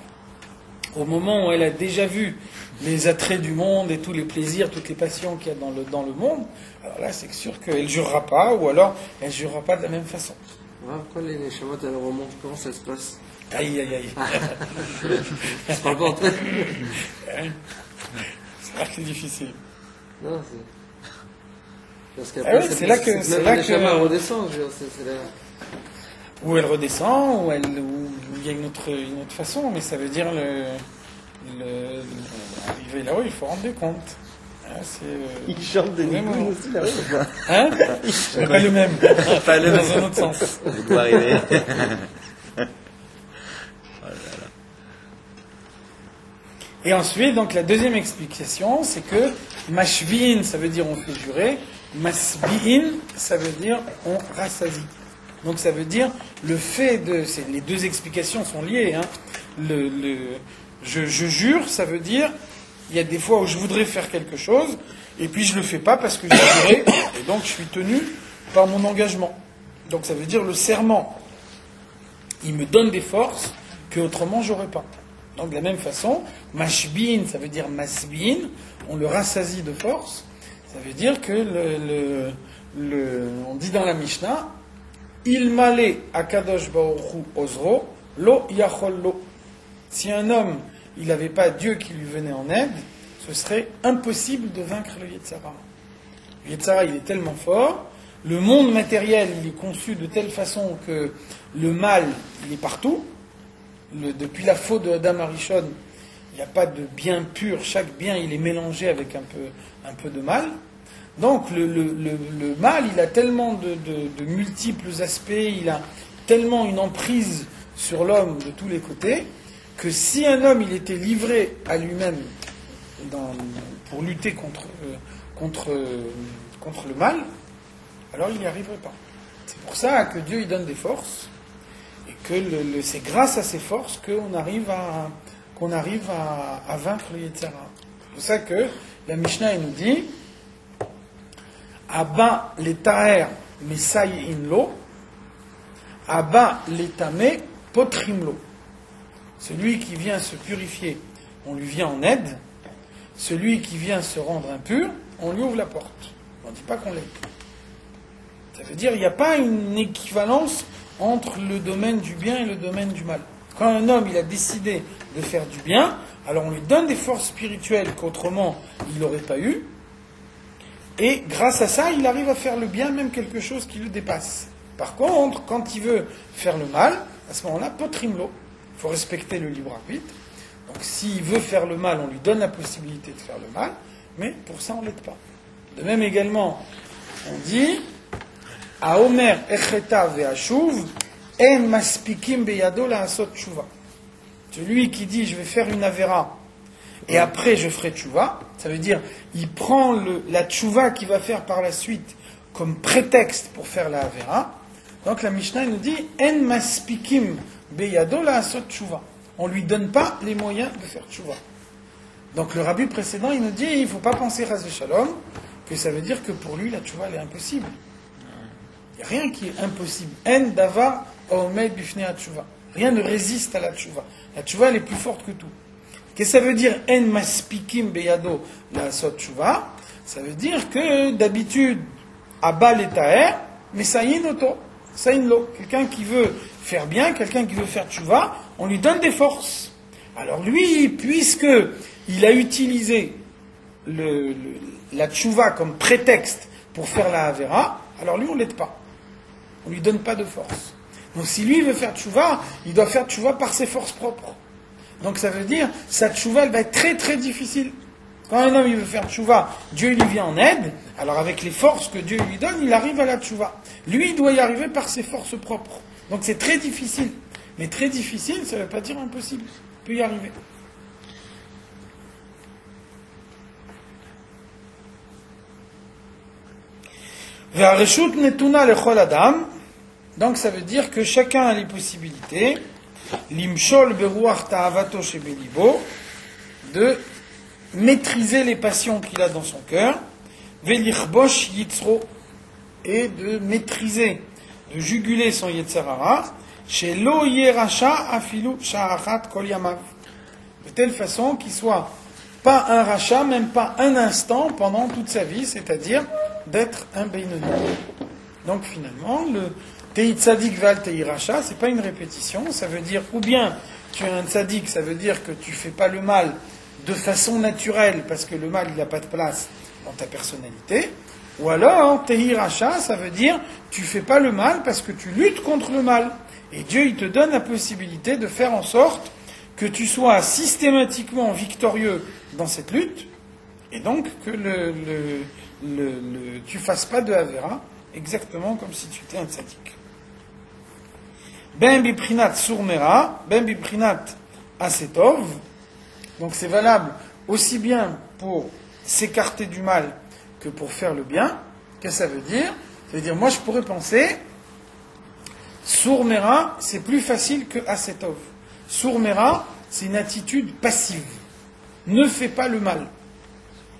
au moment où elle a déjà vu les attraits du monde et tous les plaisirs, toutes les passions qu'il y a dans le monde, alors là, c'est sûr qu'elle ne jurera pas, ou alors elle ne jurera pas de la même façon. Pourquoi les Neshamot, elles remontent? Comment ça se passe? Aïe, aïe, aïe. C'est pas le bon. C'est vrai que c'est difficile. Non, c'est... Parce Ah oui, c'est là que... redescend, je veux dire, c'est là... Ou elle redescend, ou il y a une autre façon, mais ça veut dire arriver là-haut, il faut rendre des comptes. Ah, Il chante des nigounes aussi là-haut. Hein? Pas le même. Pas le même. Dans un autre sens. Il doit arriver. Et ensuite, donc la deuxième explication, c'est que mashvi'in, ça veut dire on fait jurer, masbi'in, ça veut dire on rassasie. Donc ça veut dire le fait de... les deux explications sont liées. Hein. Je jure, ça veut dire, il y a des fois où je voudrais faire quelque chose, et puis je ne le fais pas parce que j'ai juré, et donc je suis tenu par mon engagement. Donc ça veut dire le serment, il me donne des forces que autrement j'aurais pas. Donc de la même façon, mashbin, ça veut dire masbin, on le rassasie de force, ça veut dire que on dit dans la Mishnah, il malé akadosh baoru ozro, lo yachol lo. Si un homme, il n'avait pas Dieu qui lui venait en aide, ce serait impossible de vaincre le Yetzara. Le Yetzara, il est tellement fort, le monde matériel, il est conçu de telle façon que le mal, il est partout. Depuis la faute de Adam Arishon, il n'y a pas de bien pur, chaque bien, il est mélangé avec un peu de mal. Donc le mal, il a tellement de multiples aspects, il a tellement une emprise sur l'homme de tous les côtés, que si un homme il était livré à lui-même pour lutter contre le mal, alors il n'y arriverait pas. C'est pour ça que Dieu il donne des forces, et que c'est grâce à ces forces qu'on arrive à vaincre le Yetzara. C'est pour ça que la Mishnah elle nous dit Abba l'etaher mesayin lo, Abba l'etame potrim lo. Celui qui vient se purifier, on lui vient en aide. Celui qui vient se rendre impur, on lui ouvre la porte. On ne dit pas qu'on l'aide. Ça veut dire qu'il n'y a pas une équivalence entre le domaine du bien et le domaine du mal. Quand un homme il a décidé de faire du bien, alors on lui donne des forces spirituelles qu'autrement il n'aurait pas eues. Et grâce à ça, il arrive à faire le bien, même quelque chose qui le dépasse. Par contre, quand il veut faire le mal, à ce moment-là, potrimlo. Il faut respecter le libre arbitre. Donc s'il veut faire le mal, on lui donne la possibilité de faire le mal, mais pour ça, on ne l'aide pas. De même également, on dit à Omer echeta ve'ashuv en maspikim beyado la'asot tshuva. Celui qui dit je vais faire une avéra et après je ferai tshuva, ça veut dire il prend la tshuva qu'il va faire par la suite comme prétexte pour faire la avéra. Donc la Mishnah nous dit en maspikim beyado la'asot tshuva. On ne lui donne pas les moyens de faire tshuva. Donc le rabbi précédent il nous dit il ne faut pas penser ras shalom que ça veut dire que pour lui la tshuva elle est impossible. Il n'y a rien qui est impossible. En davar omed bifnei tshuva. Rien ne résiste à la tshuva. La tshuva elle est plus forte que tout. Qu'est-ce que ça veut dire en maspikim beyado la'asot tshuva? Ça veut dire que d'habitude abba l'etaher mais sayin oto, sayin lo. Quelqu'un qui veut faire bien, quelqu'un qui veut faire tshuva, on lui donne des forces. Alors lui, puisque il a utilisé la tshuva comme prétexte pour faire la avera, alors lui on l'aide pas. On lui donne pas de force. Donc si lui veut faire tshuva, il doit faire tshuva par ses forces propres. Donc ça veut dire, sa tshuva elle va être très très difficile. Quand un homme il veut faire tshuva, Dieu lui vient en aide, alors avec les forces que Dieu lui donne, il arrive à la tshuva. Lui il doit y arriver par ses forces propres. Donc c'est très difficile. Mais très difficile, ça ne veut pas dire impossible. Il peut y arriver. Ve'areshut netuna lechol adam. Donc ça veut dire que chacun a les possibilités. Limshol beruach ta'avato shebelibo, de maîtriser les passions qu'il a dans son cœur. Ve'lichbosh yitzro, et de maîtriser de juguler son Yetzer Hara, chez lo yeracha afilu sha'achat kol yamav, de telle façon qu'il soit pas un rachat, même pas un instant pendant toute sa vie, c'est-à-dire d'être un Beinoni. Donc finalement, le Tei Tzadik Val Tei Racha, c'est pas une répétition, ça veut dire ou bien tu es un Tzadik, ça veut dire que tu fais pas le mal de façon naturelle, parce que le mal il n'a pas de place dans ta personnalité, ou alors Tei Racha, ça veut dire tu fais pas le mal parce que tu luttes contre le mal. Et Dieu il te donne la possibilité de faire en sorte que tu sois systématiquement victorieux dans cette lutte, et donc que tu fasses pas de Avera, exactement comme si tu étais un tzaddik. Ben biprinat surmera, ben biprinat asetov, donc c'est valable aussi bien pour s'écarter du mal que pour faire le bien. Qu'est-ce que ça veut dire? Ça veut dire, moi je pourrais penser, surmera, c'est plus facile que asetov. Surmera, c'est une attitude passive. Ne fais pas le mal.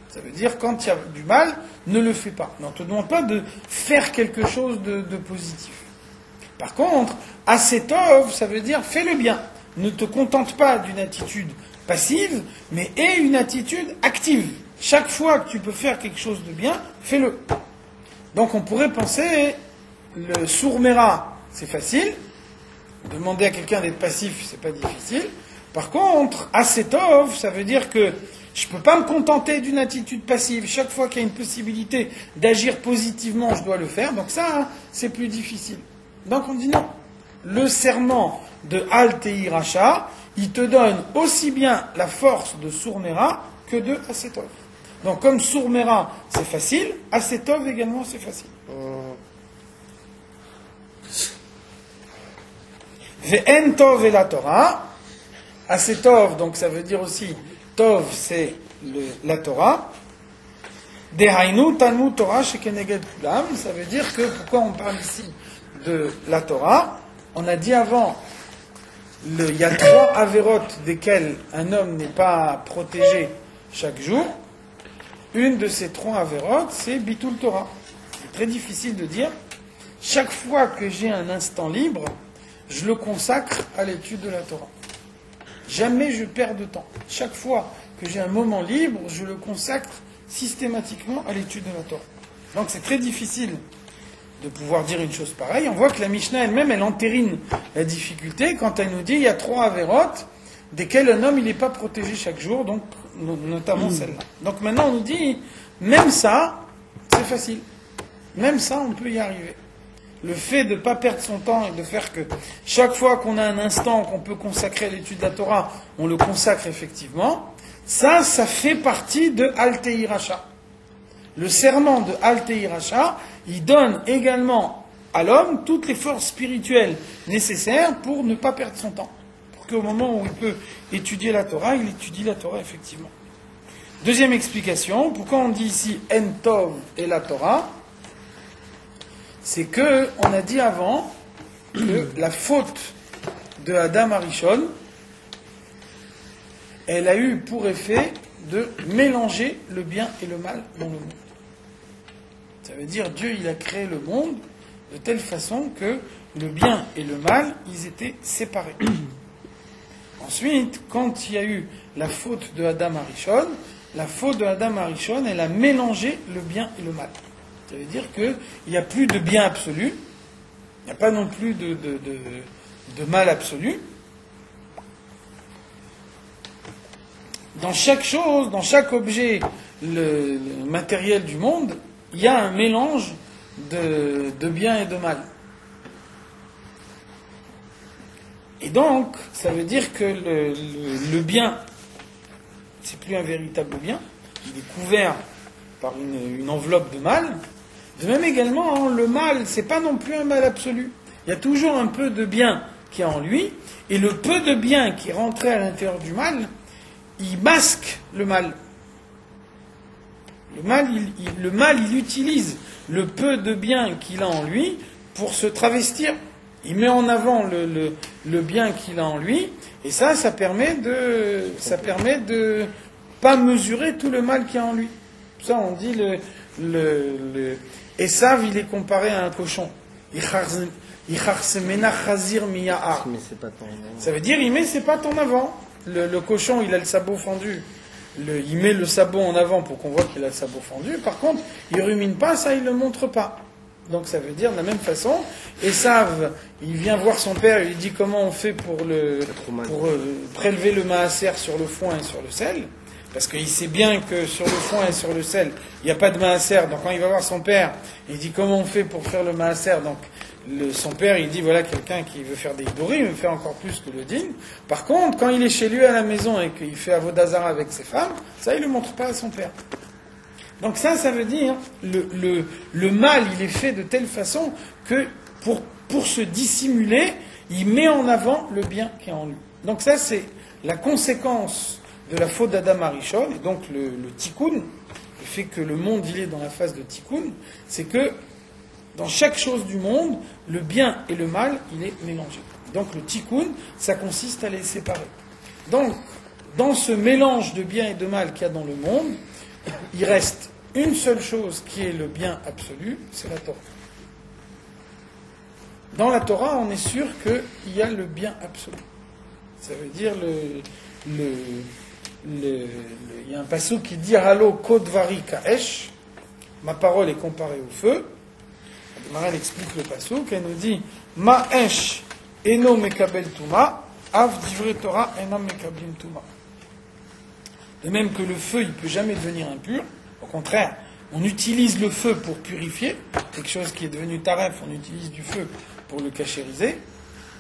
Ça veut dire, quand il y a du mal, ne le fais pas. On ne te demande pas de faire quelque chose de positif. Par contre, asetov, ça veut dire, fais le bien. Ne te contente pas d'une attitude passive, mais aie une attitude active. Chaque fois que tu peux faire quelque chose de bien, fais-le. Donc on pourrait penser, le surmera, c'est facile. Demander à quelqu'un d'être passif, c'est pas difficile. Par contre, asetov, ça veut dire que je ne peux pas me contenter d'une attitude passive. Chaque fois qu'il y a une possibilité d'agir positivement, je dois le faire. Donc ça, c'est plus difficile. Donc on dit non. Le serment de Al Tei Racha, il te donne aussi bien la force de Surmera que de Asetov. Donc comme Surmera, c'est facile, Asetov également, c'est facile. Ve'en tov et la Torah. Asetov, donc ça veut dire aussi Tov, c'est la Torah. Dehainu Talmud Torah shekeneged kulam. Ça veut dire que, pourquoi on parle ici de la Torah? On a dit avant, il y a 3 avérotes desquelles un homme n'est pas protégé chaque jour. Une de ces 3 avérotes, c'est Bitul Torah. C'est très difficile de dire. Chaque fois que j'ai un instant libre, je le consacre à l'étude de la Torah. Jamais je perds de temps. Chaque fois que j'ai un moment libre, je le consacre systématiquement à l'étude de la Torah. Donc c'est très difficile de pouvoir dire une chose pareille. On voit que la Mishnah elle-même, elle entérine la difficulté quand elle nous dit il y a 3 avérotes desquelles un homme il n'est pas protégé chaque jour, donc notamment celle-là. Donc maintenant on nous dit, même ça, c'est facile. Même ça, on peut y arriver. Le fait de ne pas perdre son temps et de faire que chaque fois qu'on a un instant qu'on peut consacrer à l'étude de la Torah, on le consacre effectivement, ça fait partie de Al Tei Racha. Le serment de Al Tei Racha, il donne également à l'homme toutes les forces spirituelles nécessaires pour ne pas perdre son temps. Pour qu'au moment où il peut étudier la Torah, il étudie la Torah effectivement. Deuxième explication, pourquoi on dit ici En Tov et la Torah? C'est que, on a dit avant, que la faute de Adam Arishon, elle a eu pour effet de mélanger le bien et le mal dans le monde. Ça veut dire, Dieu, il a créé le monde de telle façon que le bien et le mal, ils étaient séparés. Ensuite, quand il y a eu la faute de Adam Arishon, la faute de Adam Arishon, elle a mélangé le bien et le mal. Ça veut dire qu'il n'y a plus de bien absolu, il n'y a pas non plus de mal absolu. Dans chaque chose, dans chaque objet le matériel du monde, il y a un mélange de bien et de mal. Et donc, ça veut dire que le bien, c'est plus un véritable bien, il est couvert par une enveloppe de mal. De même également, le mal, c'est pas non plus un mal absolu. Il y a toujours un peu de bien qui est en lui, et le peu de bien qui est rentré à l'intérieur du mal, il masque le mal. Le mal, il utilise le peu de bien qu'il a en lui pour se travestir. Il met en avant le bien qu'il a en lui, et ça permet de pas mesurer tout le mal qu'il y a en lui. Ça, on dit Esav, il est comparé à un cochon. Icharsemena chazir miya'ar. Mais c'est pas ton... Ça veut dire, il met ses pattes en avant. Le cochon, il a le sabot fendu. Il met le sabot en avant pour qu'on voit qu'il a le sabot fendu. Par contre, il rumine pas, ça, il le montre pas. Donc ça veut dire de la même façon, Esav, il vient voir son père, il lui dit comment on fait pour prélever le maaser sur le foin et sur le sel, parce qu'il sait bien que sur le foin et sur le sel, il n'y a pas de maaser. Donc quand il va voir son père, il dit comment on fait pour faire le maaser. Donc son père, il dit voilà quelqu'un qui veut faire des hidorim, il veut faire encore plus que le din. Par contre, quand il est chez lui à la maison et qu'il fait avodazara avec ses femmes, ça il ne le montre pas à son père. Donc ça veut dire, le mal, il est fait de telle façon que pour se dissimuler, il met en avant le bien qui est en lui. Donc ça, c'est la conséquence de la faute d'Adam Arishon, et donc le tikkun, le fait que le monde, il est dans la phase de tikkun, c'est que dans chaque chose du monde, le bien et le mal, il est mélangé. Donc le tikkun, ça consiste à les séparer. Donc, dans ce mélange de bien et de mal qu'il y a dans le monde, il reste une seule chose qui est le bien absolu, c'est la Torah. Dans la Torah, on est sûr qu'il y a le bien absolu. Ça veut dire il y a un passage qui dit Halo kodvari kaesh, ma parole est comparée au feu. Maral explique le passage, elle nous dit Ma esh eno mekabel tuma, av divrei Torah enam mekablim tuma. De même que le feu, il ne peut jamais devenir impur. Au contraire, on utilise le feu pour purifier. Quelque chose qui est devenu taref, on utilise du feu pour le cachériser.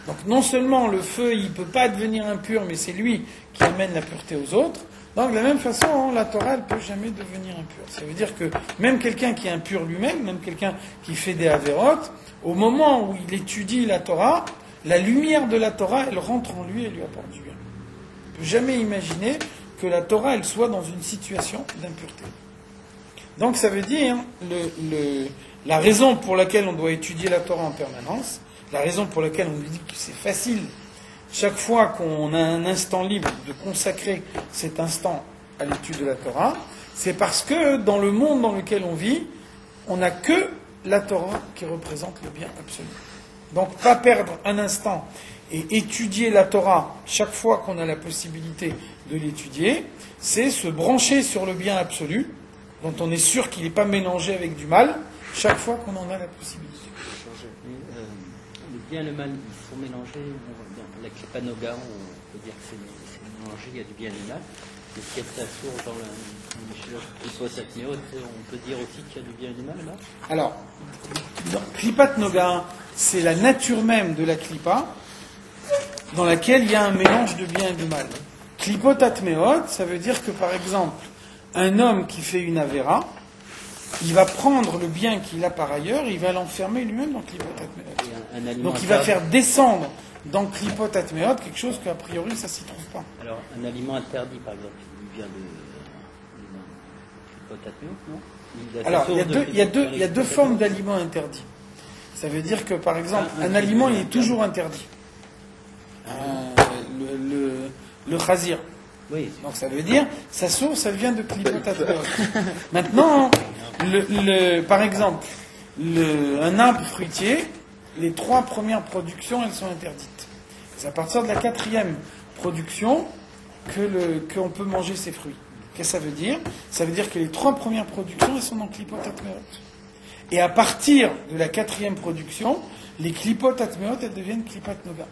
Donc non seulement le feu, il ne peut pas devenir impur, mais c'est lui qui amène la pureté aux autres. Donc de la même façon, la Torah, elle ne peut jamais devenir impure. Ça veut dire que même quelqu'un qui est impur lui-même, même quelqu'un qui fait des avérotes, au moment où il étudie la Torah, la lumière de la Torah, elle rentre en lui et lui apporte du bien. On ne peut jamais imaginer que la Torah, elle soit dans une situation d'impureté. Donc ça veut dire, la raison pour laquelle on doit étudier la Torah en permanence, la raison pour laquelle on nous dit que c'est facile, chaque fois qu'on a un instant libre, de consacrer cet instant à l'étude de la Torah, c'est parce que dans le monde dans lequel on vit, on n'a que la Torah qui représente le bien absolu. Donc pas perdre un instant et étudier la Torah chaque fois qu'on a la possibilité de l'étudier, c'est se brancher sur le bien absolu, dont on est sûr qu'il n'est pas mélangé avec du mal, chaque fois qu'on en a la possibilité. Le bien et le mal, ils sont mélangés. La Klipanoga, on peut dire que c'est mélangé, il y a du bien et du mal. Et ce qui est sa source dans le on peut dire aussi qu'il y a du bien et du mal là. Alors, Klipat Noga, c'est la nature même de la Klipa, dans laquelle il y a un mélange de bien et de mal. Klipot Atmeot, ça veut dire que par exemple, un homme qui fait une avéra, il va prendre le bien qu'il a par ailleurs, il va l'enfermer lui-même dans Klipot Atmeot. Donc il va faire descendre dans Klipot Atmeot quelque chose qu'a priori ça s'y trouve pas. Alors un aliment interdit par exemple, il vient de Klipot Atmeot, non? Alors il y a deux formes d'aliments interdits. Ça veut dire que par exemple un aliment il est toujours interdit. Le chazir. Oui. Donc ça veut dire, sa source, elle vient de Klipot Atmeot. Maintenant, par exemple, un arbre fruitier, les 3 premières productions, elles sont interdites. C'est à partir de la 4e production qu'on peut manger ces fruits. Qu'est-ce que ça veut dire? Ça veut dire que les 3 premières productions, elles sont dans Klipot Atmeot. Et à partir de la 4e production, les Klipot Atmeot, elles deviennent Klipat Noga.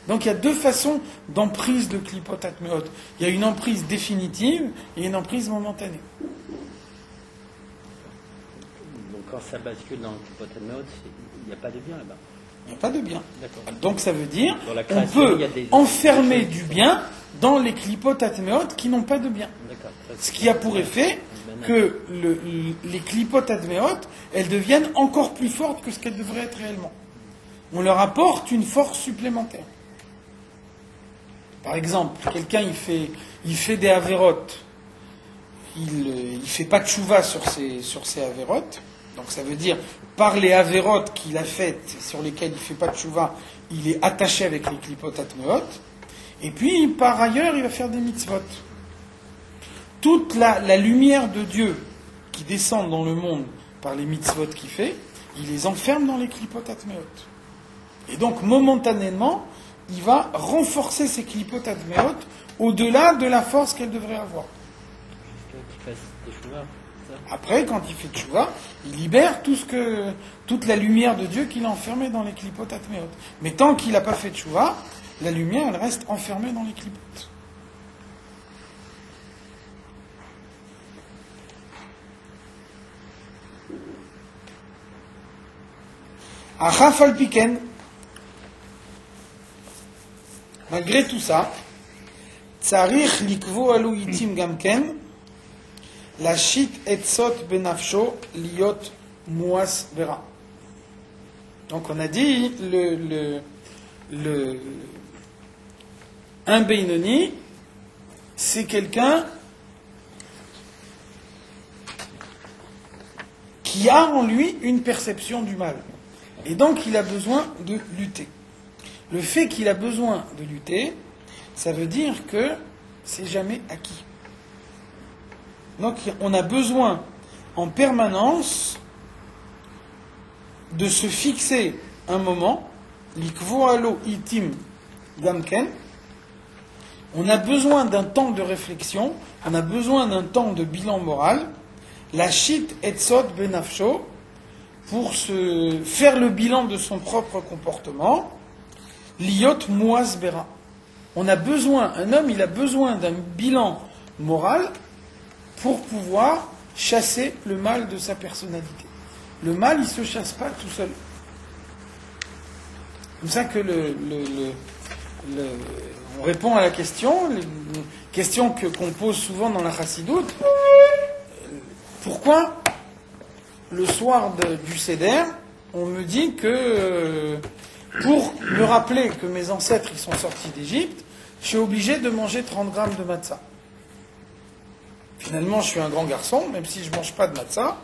Donc il y a 2 façons d'emprise de Klipot Atmeot. Il y a une emprise définitive et une emprise momentanée. Donc quand ça bascule dans le Klipot Atmeot, il n'y a pas de bien là-bas. Il n'y a pas de bien. D'accord. Donc ça veut dire on peut enfermer du bien dans les Klipot Atmeot qui n'ont pas de bien. D'accord. Ce qui a pour effet que les Klipot Atmeot, elles deviennent encore plus fortes que ce qu'elles devraient être réellement. On leur apporte une force supplémentaire. Par exemple, quelqu'un il fait des avérotes, il fait pas de tchouva sur ses avérotes, donc ça veut dire par les avérotes qu'il a faites sur lesquelles il fait pas de tchouva, il est attaché avec les Klipot Atmeot, et puis par ailleurs il va faire des mitzvot. Toute la lumière de Dieu qui descend dans le monde par les mitzvot qu'il fait, il les enferme dans les klipot atmeot. Et donc, momentanément, il va renforcer ces klipot atmeot au-delà de la force qu'elles devraient avoir. Qu'il fasse des chouvas, ça. Après, quand il fait tchouva, il libère toute la lumière de Dieu qu'il a enfermée dans les klipot atmeot. Mais tant qu'il n'a pas fait tchouva, la lumière, elle reste enfermée dans les klipot. Achaf al piken. Malgré tout ça, Tsarich likvo alu itim gamken, lashit etzot benafsho liot muas vera. Donc on a dit un Beinoni, c'est quelqu'un qui a en lui une perception du mal. Et donc il a besoin de lutter. Le fait qu'il a besoin de lutter, ça veut dire que c'est jamais acquis. Donc on a besoin en permanence de se fixer un moment, l'ikvoalo itim gamken. On a besoin d'un temps de réflexion, on a besoin d'un temps de bilan moral, la shit etzot benafsho, pour se faire le bilan de son propre comportement, liot muas bera. On a besoin, un homme, il a besoin d'un bilan moral pour pouvoir chasser le mal de sa personnalité. Le mal, il ne se chasse pas tout seul. C'est comme ça que on répond à la question qu'on pose souvent dans la chassidoute. Pourquoi le soir du Seder, on me dit que pour me rappeler que mes ancêtres ils sont sortis d'Égypte, je suis obligé de manger 30 grammes de matzah. Finalement, je suis un grand garçon, même si je ne mange pas de matzah.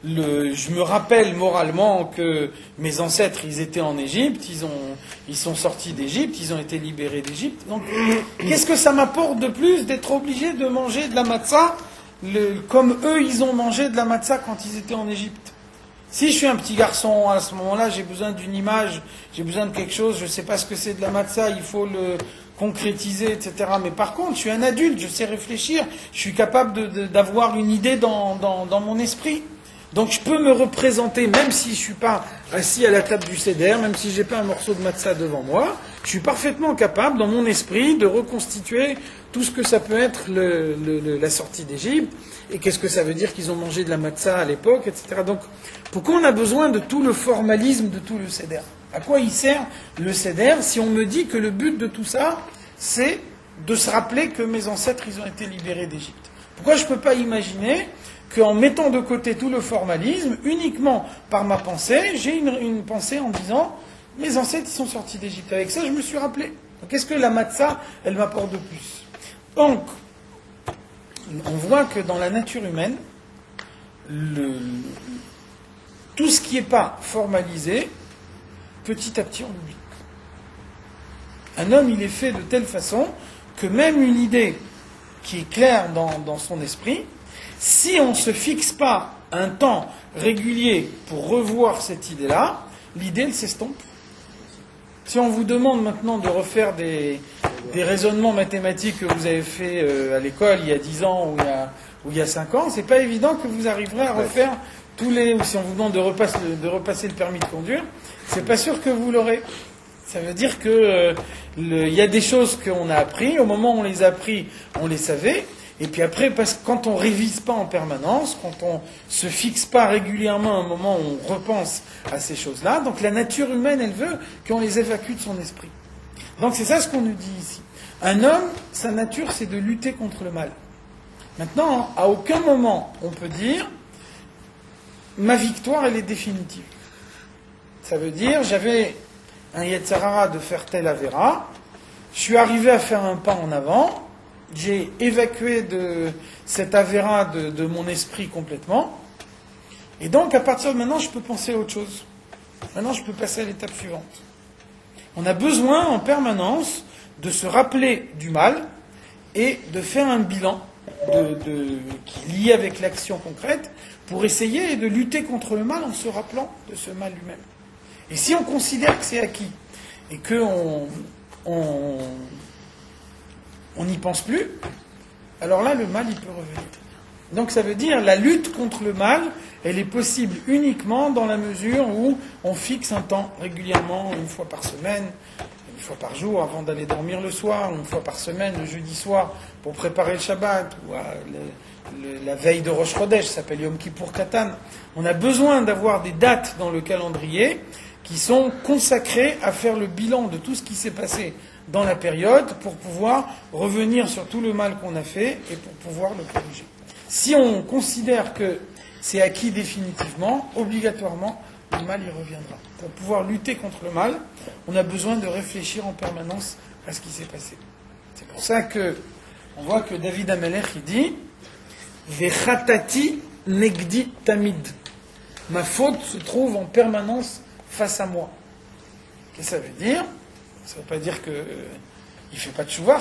Je me rappelle moralement que mes ancêtres, ils étaient en Égypte, ils sont sortis d'Égypte, ils ont été libérés d'Égypte. Donc, qu'est-ce que ça m'apporte de plus d'être obligé de manger de la matzah comme eux, ils ont mangé de la matzah quand ils étaient en Égypte? Si je suis un petit garçon, à ce moment-là, j'ai besoin d'une image, j'ai besoin de quelque chose, je ne sais pas ce que c'est de la matzah, il faut le concrétiser, etc. Mais par contre, je suis un adulte, je sais réfléchir, je suis capable d'avoir une idée dans mon esprit. Donc je peux me représenter, même si je ne suis pas assis à la table du Seder, même si je n'ai pas un morceau de matzah devant moi, je suis parfaitement capable, dans mon esprit, de reconstituer tout ce que ça peut être la sortie d'Égypte, et qu'est-ce que ça veut dire qu'ils ont mangé de la matzah à l'époque, etc. Donc, pourquoi on a besoin de tout le formalisme de tout le Seder? À quoi il sert le Seder si on me dit que le but de tout ça, c'est de se rappeler que mes ancêtres, ils ont été libérés d'Égypte? Pourquoi je ne peux pas imaginer qu'en mettant de côté tout le formalisme, uniquement par ma pensée, j'ai une pensée en disant « mes ancêtres, ils sont sortis d'Égypte. » Avec ça, je me suis rappelé. Donc, qu'est-ce que la matzah, elle m'apporte de plus? Donc, on voit que dans la nature humaine, tout ce qui n'est pas formalisé, petit à petit, on l'oublie. Un homme, il est fait de telle façon que même une idée qui est claire dans son esprit, si on ne se fixe pas un temps régulier pour revoir cette idée-là, l'idée, elle s'estompe. Si on vous demande maintenant de refaire des raisonnements mathématiques que vous avez fait à l'école il y a 10 ans ou il y a 5 ans, c'est pas évident que vous arriverez à refaire si on vous demande de repasser le permis de conduire, c'est pas sûr que vous l'aurez. Ça veut dire que il y a des choses qu'on a appris, au moment où on les a appris, on les savait, et puis après, parce que quand on révise pas en permanence, quand on se fixe pas régulièrement à un moment où on repense à ces choses-là, donc la nature humaine, elle veut qu'on les évacue de son esprit. Donc c'est ça ce qu'on nous dit ici. Un homme, sa nature, c'est de lutter contre le mal. Maintenant, à aucun moment, on peut dire, ma victoire, elle est définitive. Ça veut dire, j'avais un Yetzer Hara de faire tel Avera, je suis arrivé à faire un pas en avant, j'ai évacué de cet Avera de mon esprit complètement, et donc à partir de maintenant, je peux penser à autre chose. Maintenant, je peux passer à l'étape suivante. On a besoin en permanence de se rappeler du mal et de faire un bilan qui est lié avec l'action concrète pour essayer de lutter contre le mal en se rappelant de ce mal lui-même. Et si on considère que c'est acquis et qu'on n'y pense plus, alors là, le mal, il peut revenir. Donc ça veut dire la lutte contre le mal, elle est possible uniquement dans la mesure où on fixe un temps régulièrement, une fois par semaine, une fois par jour avant d'aller dormir le soir, une fois par semaine le jeudi soir pour préparer le Shabbat, ou la veille de Rosh Chodesh, ça s'appelle Yom Kippour Katan. On a besoin d'avoir des dates dans le calendrier qui sont consacrées à faire le bilan de tout ce qui s'est passé dans la période pour pouvoir revenir sur tout le mal qu'on a fait et pour pouvoir le corriger. Si on considère que c'est acquis définitivement, obligatoirement, le mal y reviendra. Pour pouvoir lutter contre le mal, on a besoin de réfléchir en permanence à ce qui s'est passé. C'est pour ça que on voit que David Amelech il dit Vechatati negdi tamid. Ma faute se trouve en permanence face à moi. Qu'est-ce que ça veut dire? Ça ne veut pas dire qu'il ne fait pas de tchouva,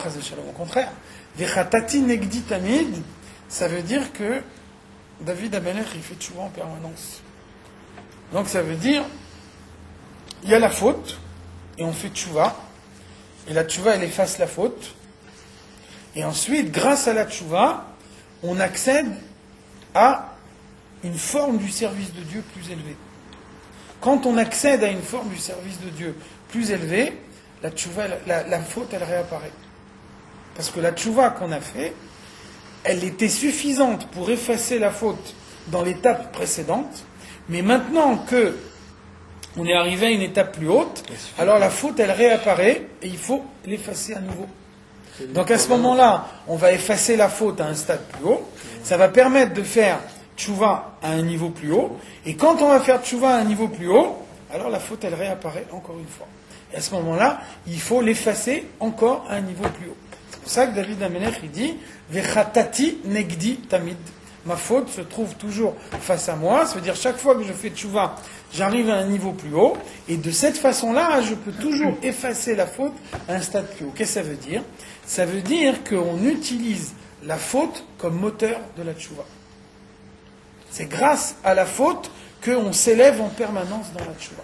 au contraire. Vechatati negdi tamid, ça veut dire que David Amelech, il fait tchouva en permanence. Donc ça veut dire, il y a la faute, et on fait tchouva, et la tchouva, elle efface la faute, et ensuite, grâce à la tchouva, on accède à une forme du service de Dieu plus élevée. Quand on accède à une forme du service de Dieu plus élevée, la tchouva, la faute, elle réapparaît. Parce que la tchouva qu'on a fait, elle était suffisante pour effacer la faute dans l'étape précédente, mais maintenant que on est arrivé à une étape plus haute, alors la faute, elle réapparaît et il faut l'effacer à nouveau. Donc à ce moment-là, on va effacer la faute à un stade plus haut, ça va permettre de faire tchouva à un niveau plus haut, et quand on va faire tchouva à un niveau plus haut, alors la faute, elle réapparaît encore une fois. Et à ce moment-là, il faut l'effacer encore à un niveau plus haut. C'est pour ça que David Amelech, il dit Vechatati negdi tamid. Ma faute se trouve toujours face à moi. Ça veut dire chaque fois que je fais tchouva, j'arrive à un niveau plus haut. Et de cette façon-là, je peux toujours effacer la faute à un stade plus haut. Qu'est-ce que ça veut dire? Ça veut dire qu'on utilise la faute comme moteur de la tchouva. C'est grâce à la faute qu'on s'élève en permanence dans la tchouva.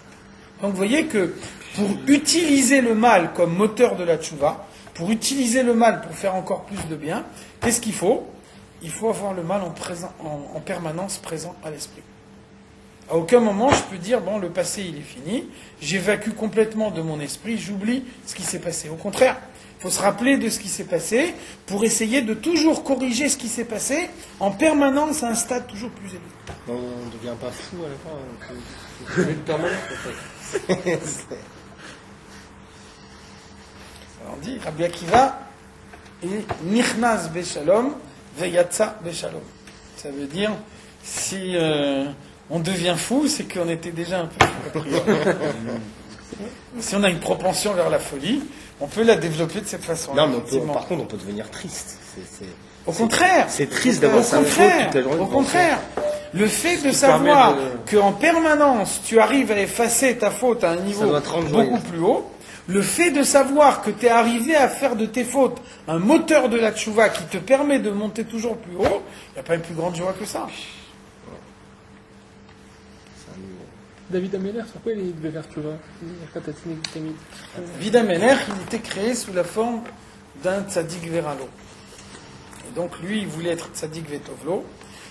Donc vous voyez que pour utiliser le mal comme moteur de la tchouva, pour utiliser le mal pour faire encore plus de bien, qu'est-ce qu'il faut? Il faut avoir le mal en permanence présent à l'esprit. À aucun moment je peux dire, bon, le passé il est fini, j'évacue complètement de mon esprit, j'oublie ce qui s'est passé. Au contraire, il faut se rappeler de ce qui s'est passé pour essayer de toujours corriger ce qui s'est passé en permanence à un stade toujours plus élevé. On ne devient pas fou à la fin. C'est une permanence, en fait. Alors on dit, Rabbi Akiva, Nichnaz Beshalom, Veyatsa Beshalom. Ça veut dire, si on devient fou, c'est qu'on était déjà un peu fou. Si on a une propension vers la folie, on peut la développer de cette façon. Non, mais par contre, on peut devenir triste. Au contraire. C'est triste d'avoir sa faute toute la journée. Au contraire. Le fait de savoir qu'en permanence, tu arrives à effacer ta faute à un niveau beaucoup plus haut, le fait de savoir que tu es arrivé à faire de tes fautes un moteur de la tchouva qui te permet de monter toujours plus haut, il n'y a pas une plus grande joie que ça. David Amelech, pourquoi il devait faire tchouva? David Amelech, il était créé sous la forme d'un tzaddik veralo. Et donc lui, il voulait être tzaddik vetovlo.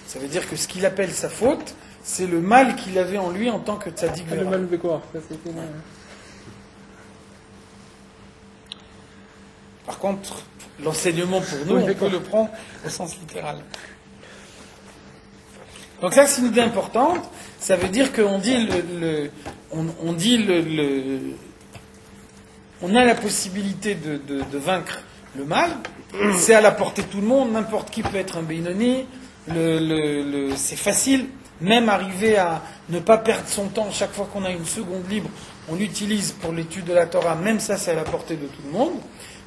Ça veut dire que ce qu'il appelle sa faute, c'est le mal qu'il avait en lui en tant que tzaddik veralo. Le mal vécoir, ça c'était... Par contre, l'enseignement pour nous, on peut le prendre au sens littéral. Donc ça, c'est une idée importante. Ça veut dire qu'on dit on a la possibilité de vaincre le mal. C'est à la portée de tout le monde. N'importe qui peut être un Beinoni. C'est facile. Même arriver à ne pas perdre son temps chaque fois qu'on a une seconde libre, on l'utilise pour l'étude de la Torah. Même ça, c'est à la portée de tout le monde.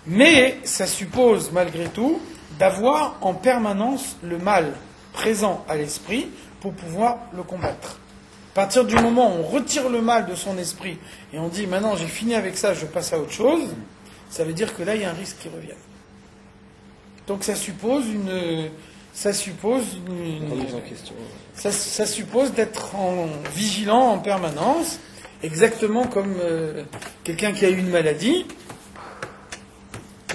Mais ça suppose, malgré tout, d'avoir en permanence le mal présent à l'esprit pour pouvoir le combattre. À partir du moment où on retire le mal de son esprit et on dit maintenant j'ai fini avec ça, je passe à autre chose, ça veut dire que là il y a un risque qui revienne. Donc ça suppose ça suppose Remise en question. ça suppose d'être vigilant en permanence, exactement comme quelqu'un qui a eu une maladie.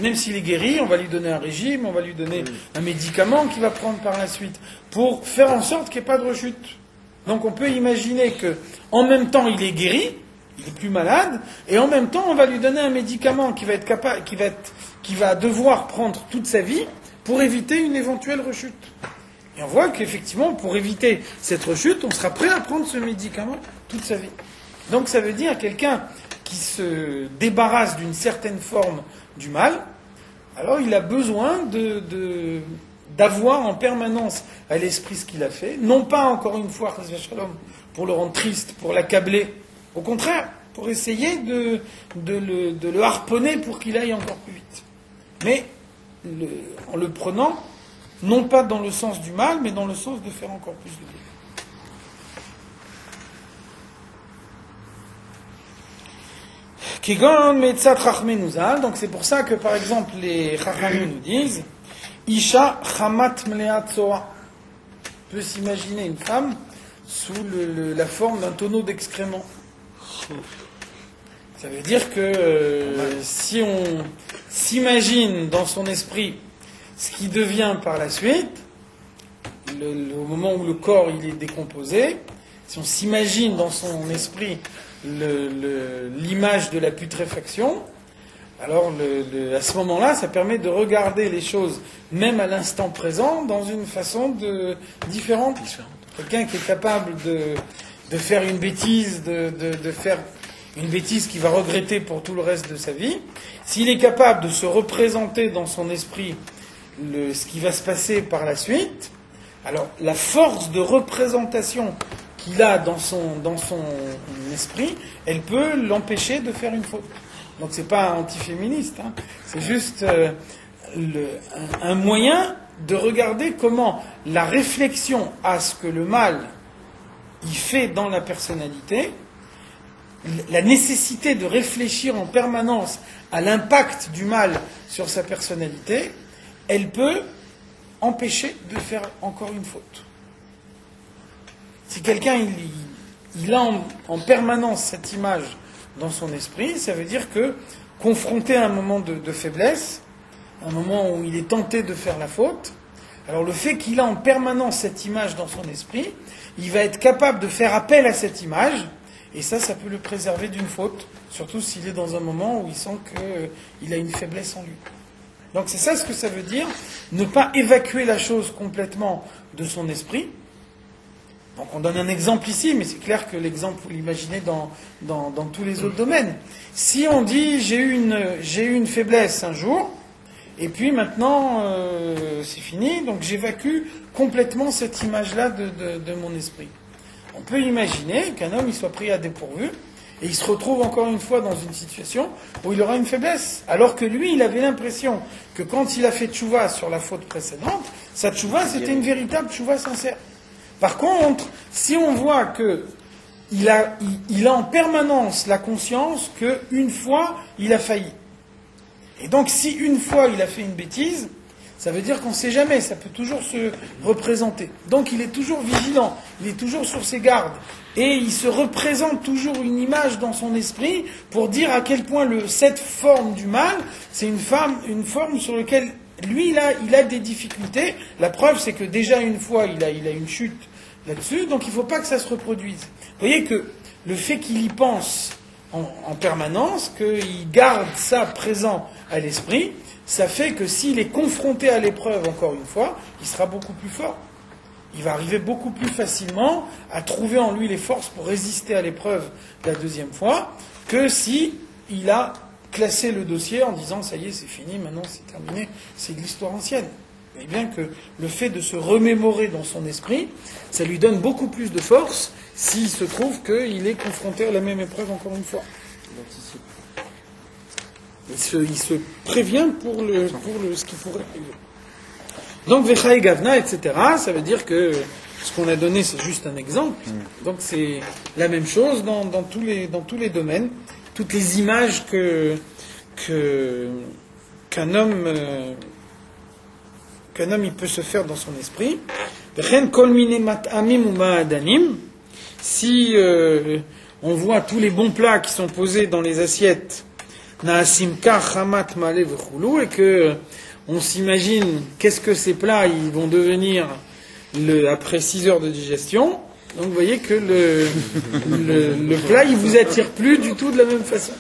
Même s'il est guéri, on va lui donner un régime, on va lui donner un médicament qu'il va prendre par la suite pour faire en sorte qu'il n'y ait pas de rechute. Donc on peut imaginer que, en même temps, il est guéri, il est plus malade, et en même temps, on va lui donner un médicament qui va devoir prendre toute sa vie pour éviter une éventuelle rechute. Et on voit qu'effectivement, pour éviter cette rechute, on sera prêt à prendre ce médicament toute sa vie. Donc ça veut dire quelqu'un qui se débarrasse d'une certaine forme du mal, alors il a besoin d'avoir en permanence à l'esprit ce qu'il a fait, non pas encore une fois pour le rendre triste, pour l'accabler, au contraire, pour essayer de le harponner pour qu'il aille encore plus vite. Mais en le prenant, non pas dans le sens du mal, mais dans le sens de faire encore plus de bien. Donc c'est pour ça que par exemple les Chachamim nous disent Isha chamat mleat tzoa. On peut s'imaginer une femme sous la forme d'un tonneau d'excréments. Ça veut dire que si on s'imagine dans son esprit ce qui devient par la suite, au moment où le corps il est décomposé, si on s'imagine dans son esprit l'image de la putréfaction, alors à ce moment-là, ça permet de regarder les choses, même à l'instant présent, dans une façon différente. Quelqu'un qui est capable de faire une bêtise, de faire une bêtise qu'il va regretter pour tout le reste de sa vie, s'il est capable de se représenter dans son esprit ce qui va se passer par la suite, alors la force de représentation qu'il a dans son esprit, elle peut l'empêcher de faire une faute. Donc c'est pas antiféministe, hein. C'est juste un moyen de regarder comment la réflexion à ce que le mal il fait dans la personnalité, la nécessité de réfléchir en permanence à l'impact du mal sur sa personnalité, elle peut empêcher de faire encore une faute. Si quelqu'un il a en permanence cette image dans son esprit, ça veut dire que, confronté à un moment de faiblesse, un moment où il est tenté de faire la faute, alors le fait qu'il a en permanence cette image dans son esprit, il va être capable de faire appel à cette image, et ça peut le préserver d'une faute, surtout s'il est dans un moment où il sent qu'il a une faiblesse en lui. Donc c'est ça ce que ça veut dire, ne pas évacuer la chose complètement de son esprit. Donc on donne un exemple ici, mais c'est clair que l'exemple, vous l'imaginez dans tous les autres domaines. Si on dit j'ai eu une faiblesse un jour, et puis maintenant c'est fini, donc j'évacue complètement cette image-là de mon esprit. On peut imaginer qu'un homme il soit pris à dépourvu, et il se retrouve encore une fois dans une situation où il aura une faiblesse. Alors que lui, il avait l'impression que quand il a fait tchouva sur la faute précédente, sa tchouva c'était une véritable tchouva sincère. Par contre, si on voit qu'il a en permanence la conscience qu'une fois, il a failli. Et donc, si une fois, il a fait une bêtise, ça veut dire qu'on ne sait jamais, ça peut toujours se représenter. Donc, il est toujours vigilant, il est toujours sur ses gardes. Et il se représente toujours une image dans son esprit pour dire à quel point cette forme du mal, c'est une forme sur laquelle lui, il a des difficultés. La preuve, c'est que déjà une fois, il a une chute là-dessus, donc il ne faut pas que ça se reproduise. Vous voyez que le fait qu'il y pense en permanence, qu'il garde ça présent à l'esprit, ça fait que s'il est confronté à l'épreuve, encore une fois, il sera beaucoup plus fort. Il va arriver beaucoup plus facilement à trouver en lui les forces pour résister à l'épreuve la deuxième fois, que si il a classer le dossier en disant ça y est, c'est fini, maintenant c'est terminé, c'est de l'histoire ancienne. Et bien que le fait de se remémorer dans son esprit, ça lui donne beaucoup plus de force s'il se trouve qu'il est confronté à la même épreuve encore une fois. Il se prévient pour ce qui pourrait arriver. Donc Vechaï Gavna, etc., ça veut dire que ce qu'on a donné, c'est juste un exemple. Donc c'est la même chose dans tous les domaines. Toutes les images qu'un homme qu'un homme il peut se faire dans son esprit. V'chen kol miné mat'amim ou ma'adanim. Si on voit tous les bons plats qui sont posés dans les assiettes, na'asim kach hamat malé v'choulou, et que on s'imagine qu'est-ce que ces plats ils vont devenir après 6 heures de digestion. Donc vous voyez que le plat il vous attire plus du tout de la même façon.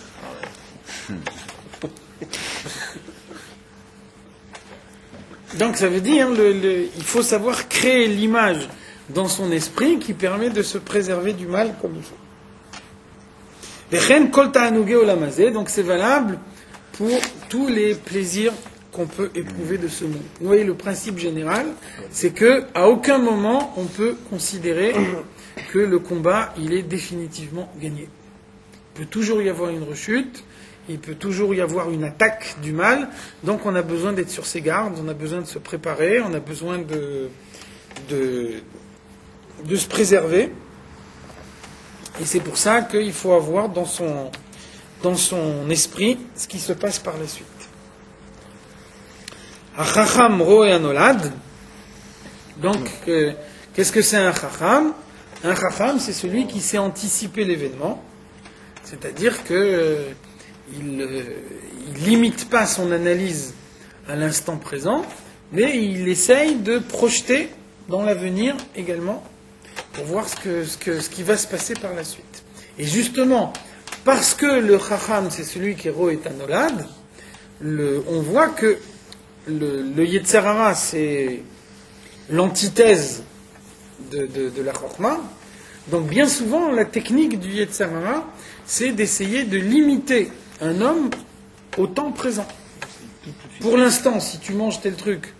Donc ça veut dire il faut savoir créer l'image dans son esprit qui permet de se préserver du mal comme il faut. Donc c'est valable pour tous les plaisirs qu'on peut éprouver de ce monde. Vous voyez, le principe général, c'est que à aucun moment on peut considérer que le combat il est définitivement gagné. Il peut toujours y avoir une rechute, il peut toujours y avoir une attaque du mal, donc on a besoin d'être sur ses gardes, on a besoin de se préparer, on a besoin de se préserver. Et c'est pour ça qu'il faut avoir dans son esprit ce qui se passe par la suite. Achacham roe anolad. Donc, qu'est-ce que c'est un chacham? Un chacham, c'est celui qui sait anticiper l'événement, c'est-à-dire que il limite pas son analyse à l'instant présent, mais il essaye de projeter dans l'avenir également pour voir ce qui va se passer par la suite. Et justement, parce que le chacham, c'est celui qui est roe et anolad, on voit que le Yetzer Hara, c'est l'antithèse de la Chokhmah. Donc bien souvent, la technique du Yetzer Hara, c'est d'essayer de limiter un homme au temps présent. Pour l'instant, si tu manges tel truc,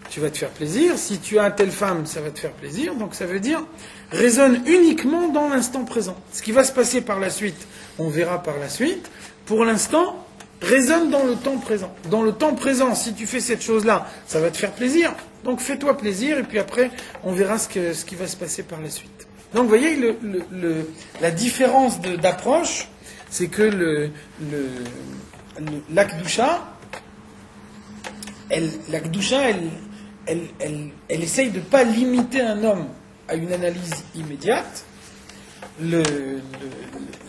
tu vas te faire plaisir. Si tu as telle femme, ça va te faire plaisir. Donc ça veut dire, raisonne uniquement dans l'instant présent. Ce qui va se passer par la suite, on verra par la suite. Pour l'instant, raisonne dans le temps présent. Dans le temps présent, si tu fais cette chose-là, ça va te faire plaisir. Donc fais-toi plaisir et puis après, on verra ce qui va se passer par la suite. Donc vous voyez, la différence d'approche, c'est que l'Akdoucha, elle essaye de ne pas limiter un homme à une analyse immédiate.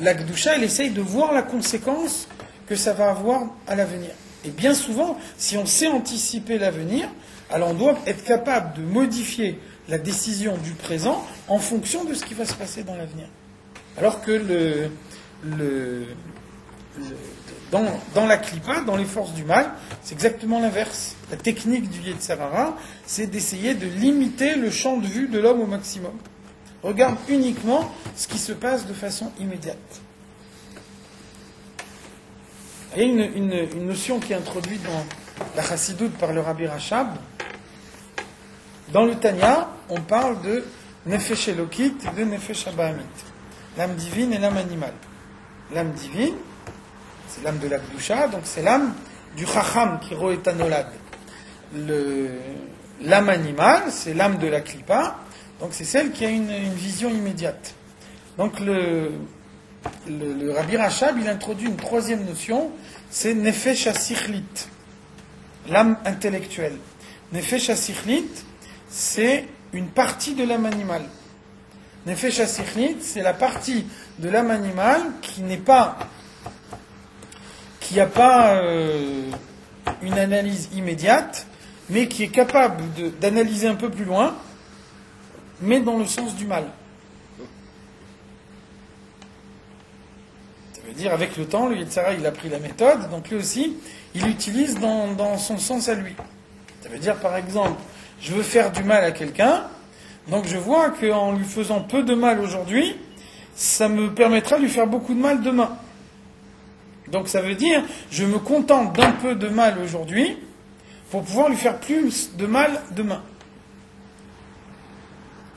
L'Akdoucha, elle essaye de voir la conséquence que ça va avoir à l'avenir. Et bien souvent, si on sait anticiper l'avenir, alors on doit être capable de modifier la décision du présent en fonction de ce qui va se passer dans l'avenir. Alors que dans la Klippa, dans les forces du mal, c'est exactement l'inverse. La technique du Yetzer Hara, c'est d'essayer de limiter le champ de vue de l'homme au maximum. Regarde uniquement ce qui se passe de façon immédiate. Il y a une notion qui est introduite dans la Chassidoute par le Rabbi Rachab. Dans le Tanya, on parle de Nefesh Elokit et de Nefesh Abahamit. L'âme divine et l'âme animale. L'âme divine, c'est l'âme de l'Akdoucha, donc c'est l'âme du Chacham qui roe et anolad. L'âme animale, c'est l'âme de la Klippa, donc c'est celle qui a une vision immédiate. Donc le Rabbi Rachab, il introduit une troisième notion, c'est Nefesh HaSichlit, l'âme intellectuelle. Nefesh HaSichlit, c'est une partie de l'âme animale. Nefesh HaSichlit, c'est la partie de l'âme animale qui n'a pas une analyse immédiate, mais qui est capable d'analyser un peu plus loin, mais dans le sens du mal. Ça veut dire, avec le temps, le Yetzer Hara, il a pris la méthode, donc lui aussi, il l'utilise dans son sens à lui. Ça veut dire, par exemple, je veux faire du mal à quelqu'un, donc je vois qu'en lui faisant peu de mal aujourd'hui, ça me permettra de lui faire beaucoup de mal demain. Donc ça veut dire, je me contente d'un peu de mal aujourd'hui pour pouvoir lui faire plus de mal demain.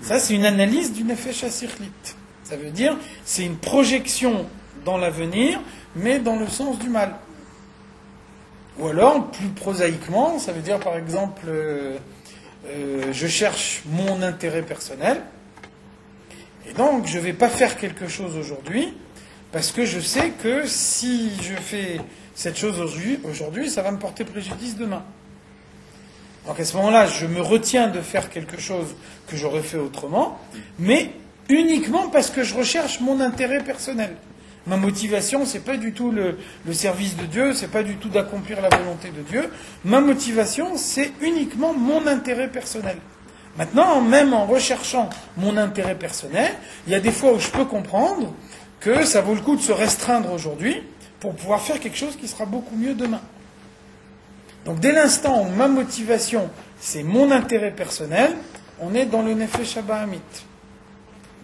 Ça, c'est une analyse du Nefesh HaSichlit. Ça veut dire, c'est une projection dans l'avenir, mais dans le sens du mal. Ou alors, plus prosaïquement, ça veut dire par exemple, je cherche mon intérêt personnel, et donc je ne vais pas faire quelque chose aujourd'hui, parce que je sais que si je fais cette chose aujourd'hui, ça va me porter préjudice demain. Donc à ce moment-là, je me retiens de faire quelque chose que j'aurais fait autrement, mais uniquement parce que je recherche mon intérêt personnel. Ma motivation, c'est pas du tout le service de Dieu, c'est pas du tout d'accomplir la volonté de Dieu. Ma motivation, c'est uniquement mon intérêt personnel. Maintenant, même en recherchant mon intérêt personnel, il y a des fois où je peux comprendre que ça vaut le coup de se restreindre aujourd'hui pour pouvoir faire quelque chose qui sera beaucoup mieux demain. Donc dès l'instant où ma motivation, c'est mon intérêt personnel, on est dans le Nefesh Habahamit.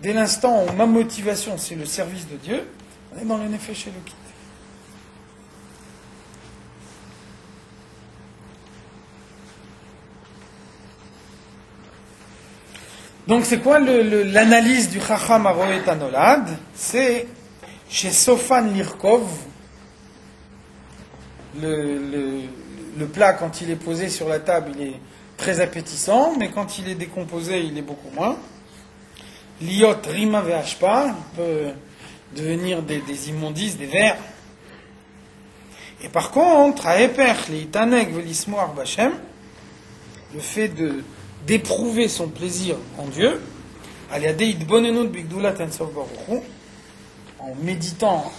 Dès l'instant où ma motivation, c'est le service de Dieu, on est dans le Nefesh Elokit. Donc c'est quoi l'analyse du Chacham Aroet Anolad? C'est chez Sofan Lirkov, le plat quand il est posé sur la table il est très appétissant, mais quand il est décomposé il est beaucoup moins. Liot Rima Ve'ashpa peut devenir des immondices, des vers. Et par contre, à Eper, Leitaneg Velismoar Bachem, le fait d'éprouver son plaisir en Dieu, en méditant, en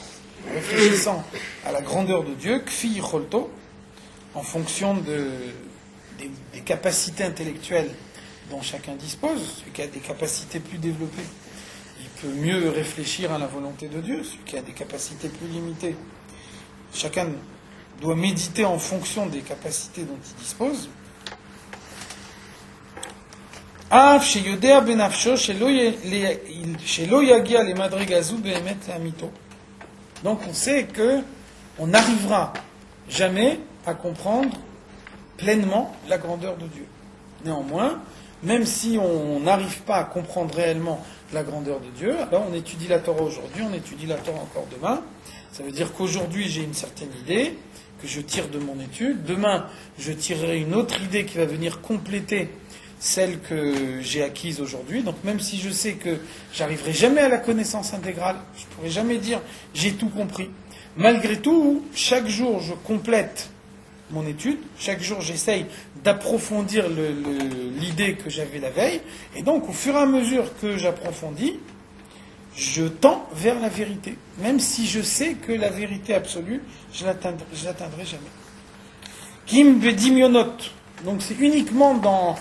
réfléchissant à la grandeur de Dieu, Kfi Yicholto, en fonction des capacités intellectuelles dont chacun dispose. Celui qui a des capacités plus développées, il peut mieux réfléchir à la volonté de Dieu. Celui qui a des capacités plus limitées, chacun doit méditer en fonction des capacités dont il dispose. Donc on sait que on n'arrivera jamais à comprendre pleinement la grandeur de Dieu. Néanmoins, même si on n'arrive pas à comprendre réellement la grandeur de Dieu, alors on étudie la Torah aujourd'hui, on étudie la Torah encore demain. Ça veut dire qu'aujourd'hui j'ai une certaine idée que je tire de mon étude. Demain, je tirerai une autre idée qui va venir compléter celle que j'ai acquise aujourd'hui. Donc même si je sais que j'arriverai jamais à la connaissance intégrale, je ne pourrai jamais dire j'ai tout compris. Malgré tout, chaque jour je complète mon étude, chaque jour j'essaye d'approfondir l'idée que j'avais la veille, et donc au fur et à mesure que j'approfondis, je tends vers la vérité, même si je sais que la vérité absolue, je l'atteindrai jamais. Kim bedimionot, donc c'est uniquement dans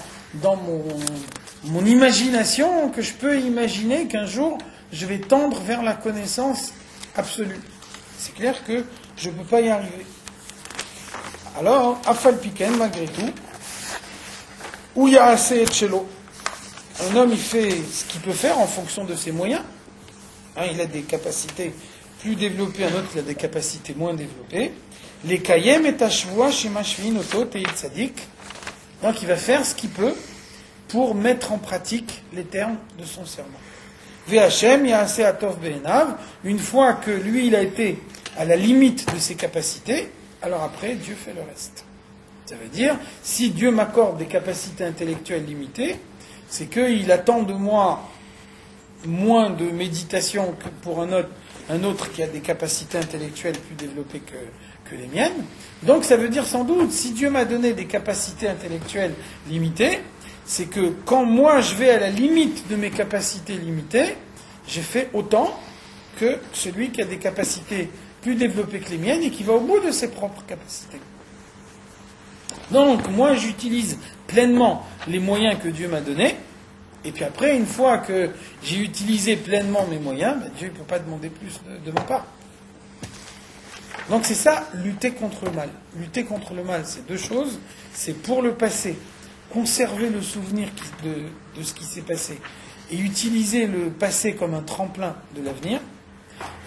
mon imagination que je peux imaginer qu'un jour je vais tendre vers la connaissance absolue. C'est clair que je ne peux pas y arriver. Alors, Afal Piken, malgré tout, où il y a assez de chelo. Un homme, il fait ce qu'il peut faire en fonction de ses moyens. Il a des capacités plus développées, un autre, il a des capacités moins développées. Les kayem et tashvoa shemashvin oto teil tzadik. Donc, il va faire ce qu'il peut pour mettre en pratique les termes de son serment. V'Hachem ya'aseh atov be'enav. Une fois que lui, il a été à la limite de ses capacités, alors après, Dieu fait le reste. Ça veut dire, si Dieu m'accorde des capacités intellectuelles limitées, c'est qu'il attend de moi moins de méditation que pour un autre qui a des capacités intellectuelles plus développées que les miennes. Donc ça veut dire sans doute, si Dieu m'a donné des capacités intellectuelles limitées, c'est que quand moi je vais à la limite de mes capacités limitées, j'ai fait autant que celui qui a des capacités plus développées que les miennes et qui va au bout de ses propres capacités. Donc, moi, j'utilise pleinement les moyens que Dieu m'a donnés, et puis après, une fois que j'ai utilisé pleinement mes moyens, Dieu ne peut pas demander plus de ma part. Donc c'est ça, lutter contre le mal. Lutter contre le mal, c'est deux choses. C'est pour le passé, conserver le souvenir de ce qui s'est passé, et utiliser le passé comme un tremplin de l'avenir.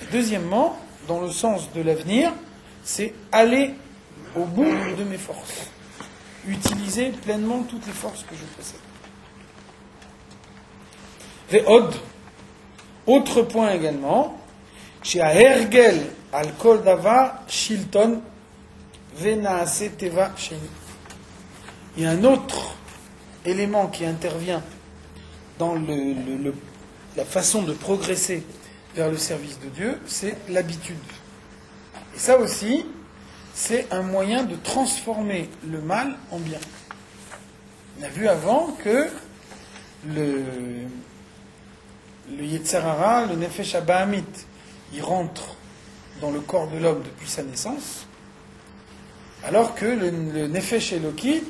Et deuxièmement, dans le sens de l'avenir, c'est aller au bout de mes forces. Utiliser pleinement toutes les forces que je possède. Ve'od, autre point également, chez Ahergel al kol davar shilton ve'naase teva sheni. Il y a un autre élément qui intervient dans la façon de progresser vers le service de Dieu, c'est l'habitude. Et ça aussi, c'est un moyen de transformer le mal en bien. On a vu avant que le Yetzer Hara, le Nefesh Abahamit, il rentre dans le corps de l'homme depuis sa naissance, alors que le Nefesh Elokit,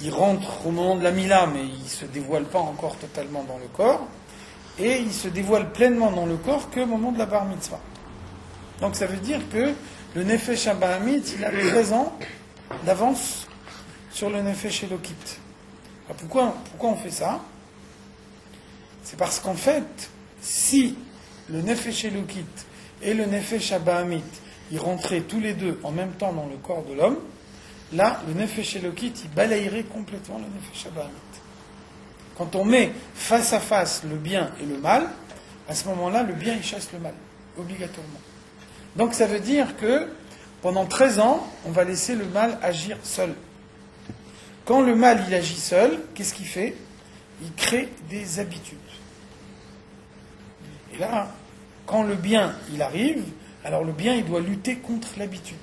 il rentre au moment de la Mila, mais il ne se dévoile pas encore totalement dans le corps, et il se dévoile pleinement dans le corps qu'au moment de la Bar Mitzvah. Donc ça veut dire que le Nefesh Abahamit, il a 13 ans d'avance sur le Nefesh Elokit. Alors pourquoi on fait ça? C'est parce qu'en fait, si le Nefesh Elokit et le Nefesh Abahamit, ils rentraient tous les deux en même temps dans le corps de l'homme, là, le Nefesh Elokit, il balayerait complètement le Nefesh Abahamit. Quand on met face à face le bien et le mal, à ce moment-là, le bien, il chasse le mal, obligatoirement. Donc ça veut dire que pendant 13 ans, on va laisser le mal agir seul. Quand le mal, il agit seul, qu'est-ce qu'il fait? Il crée des habitudes. Et là, quand le bien, il arrive, alors le bien, il doit lutter contre l'habitude.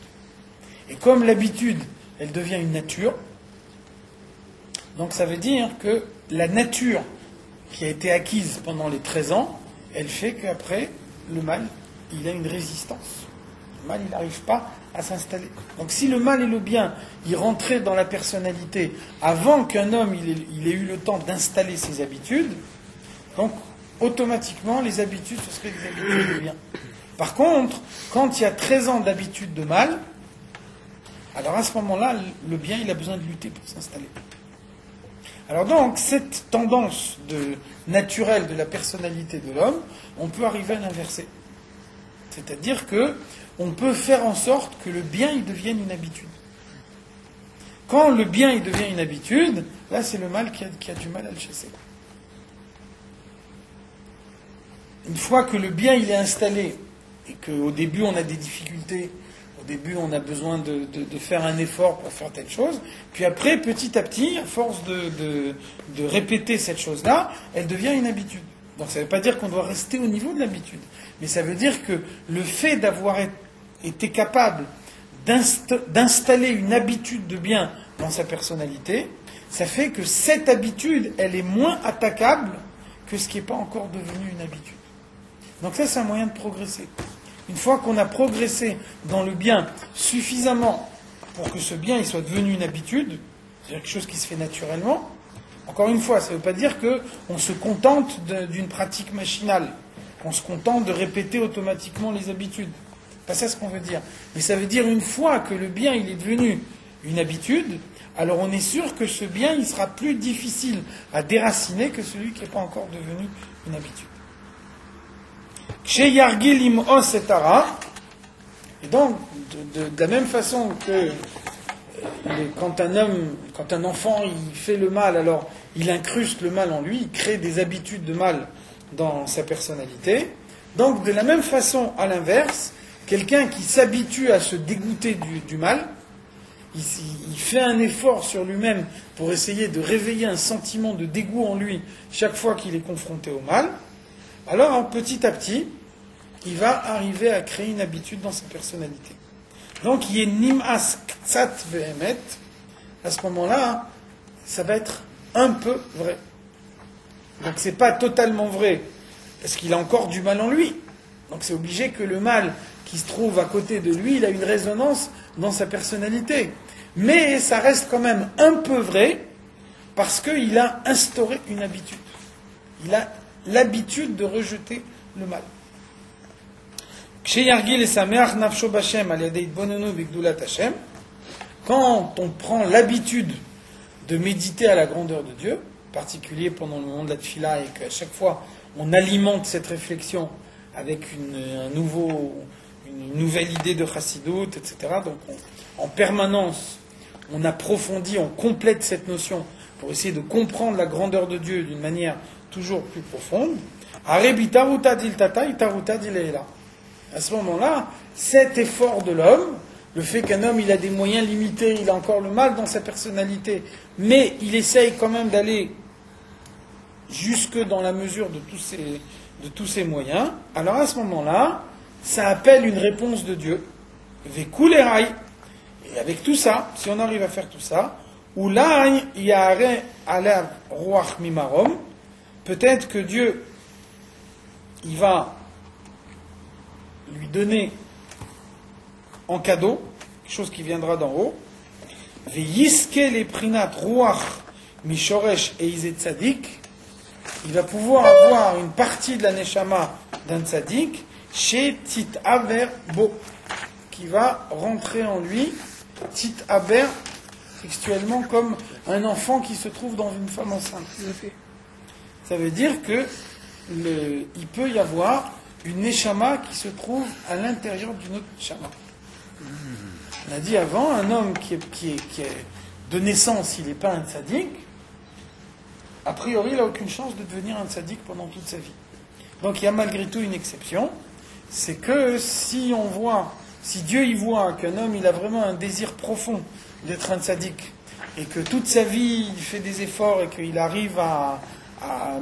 Et comme l'habitude, elle devient une nature, donc ça veut dire que la nature qui a été acquise pendant les 13 ans, elle fait qu'après, le mal, il a une résistance. Le mal, il n'arrive pas à s'installer. Donc si le mal et le bien, ils rentraient dans la personnalité avant qu'un homme il ait eu le temps d'installer ses habitudes, donc automatiquement les habitudes, ce seraient des habitudes de bien. Par contre, quand il y a 13 ans d'habitude de mal, alors à ce moment-là, le bien, il a besoin de lutter pour s'installer. Alors donc, cette tendance naturelle de la personnalité de l'homme, on peut arriver à l'inverser. C'est-à-dire que on peut faire en sorte que le bien, il devienne une habitude. Quand le bien, il devient une habitude, là, c'est le mal qui a du mal à le chasser. Une fois que le bien, il est installé, et qu'au début, on a des difficultés, au début, on a besoin de faire un effort pour faire telle chose, puis après, petit à petit, à force de répéter cette chose-là, elle devient une habitude. Donc ça ne veut pas dire qu'on doit rester au niveau de l'habitude, mais ça veut dire que le fait d'avoir été capable d'installer une habitude de bien dans sa personnalité, ça fait que cette habitude, elle est moins attaquable que ce qui n'est pas encore devenu une habitude. Donc ça, c'est un moyen de progresser. Une fois qu'on a progressé dans le bien suffisamment pour que ce bien il soit devenu une habitude, c'est-à-dire quelque chose qui se fait naturellement, encore une fois, ça ne veut pas dire qu'on se contente d'une pratique machinale, qu'on se contente de répéter automatiquement les habitudes. C'est pas ça ce qu'on veut dire. Mais ça veut dire une fois que le bien il est devenu une habitude, alors on est sûr que ce bien il sera plus difficile à déraciner que celui qui n'est pas encore devenu une habitude. Chez Yargil Im'os et Tara, et donc de la même façon que quand un enfant il fait le mal, alors il incruste le mal en lui, il crée des habitudes de mal dans sa personnalité. Donc de la même façon, à l'inverse, quelqu'un qui s'habitue à se dégoûter du mal, il fait un effort sur lui-même pour essayer de réveiller un sentiment de dégoût en lui chaque fois qu'il est confronté au mal, alors petit à petit, il va arriver à créer une habitude dans sa personnalité. Donc il y a nim'as ktsat ve'emet, à ce moment-là, ça va être un peu vrai. Donc c'est pas totalement vrai, parce qu'il a encore du mal en lui. Donc c'est obligé que le mal qui se trouve à côté de lui, il a une résonance dans sa personnalité. Mais ça reste quand même un peu vrai, parce qu'il a instauré une habitude. Il a l'habitude de rejeter le mal. Quand on prend l'habitude de méditer à la grandeur de Dieu, en particulier pendant le moment de la tfila, et qu'à chaque fois on alimente cette réflexion avec une nouvelle idée de chassidut, etc. Donc en permanence, on approfondit, on complète cette notion pour essayer de comprendre la grandeur de Dieu d'une manière toujours plus profonde. À ce moment-là, cet effort de l'homme, le fait qu'un homme il a des moyens limités, il a encore le mal dans sa personnalité, mais il essaye quand même d'aller jusque dans la mesure de tous ses moyens, alors à ce moment-là, ça appelle une réponse de Dieu. Et avec tout ça, si on arrive à faire tout ça, Oulay yare alav ruach mimarom. Peut-être que Dieu, il va lui donner en cadeau quelque chose qui viendra d'en haut. Veyiske les prinat ruach mishoresh et izet tzadik. Il va pouvoir avoir une partie de la neshama d'un tzadik chez Tit Aver Bo, qui va rentrer en lui, Tit Aver, textuellement comme un enfant qui se trouve dans une femme enceinte. Ça veut dire que il peut y avoir une neshama qui se trouve à l'intérieur d'une autre neshama. On a dit avant, un homme qui est de naissance, il n'est pas un tzaddik, a priori, il n'a aucune chance de devenir un tzaddik pendant toute sa vie. Donc il y a malgré tout une exception, c'est que si Dieu y voit qu'un homme il a vraiment un désir profond d'être un tzaddik, et que toute sa vie il fait des efforts et qu'il arrive à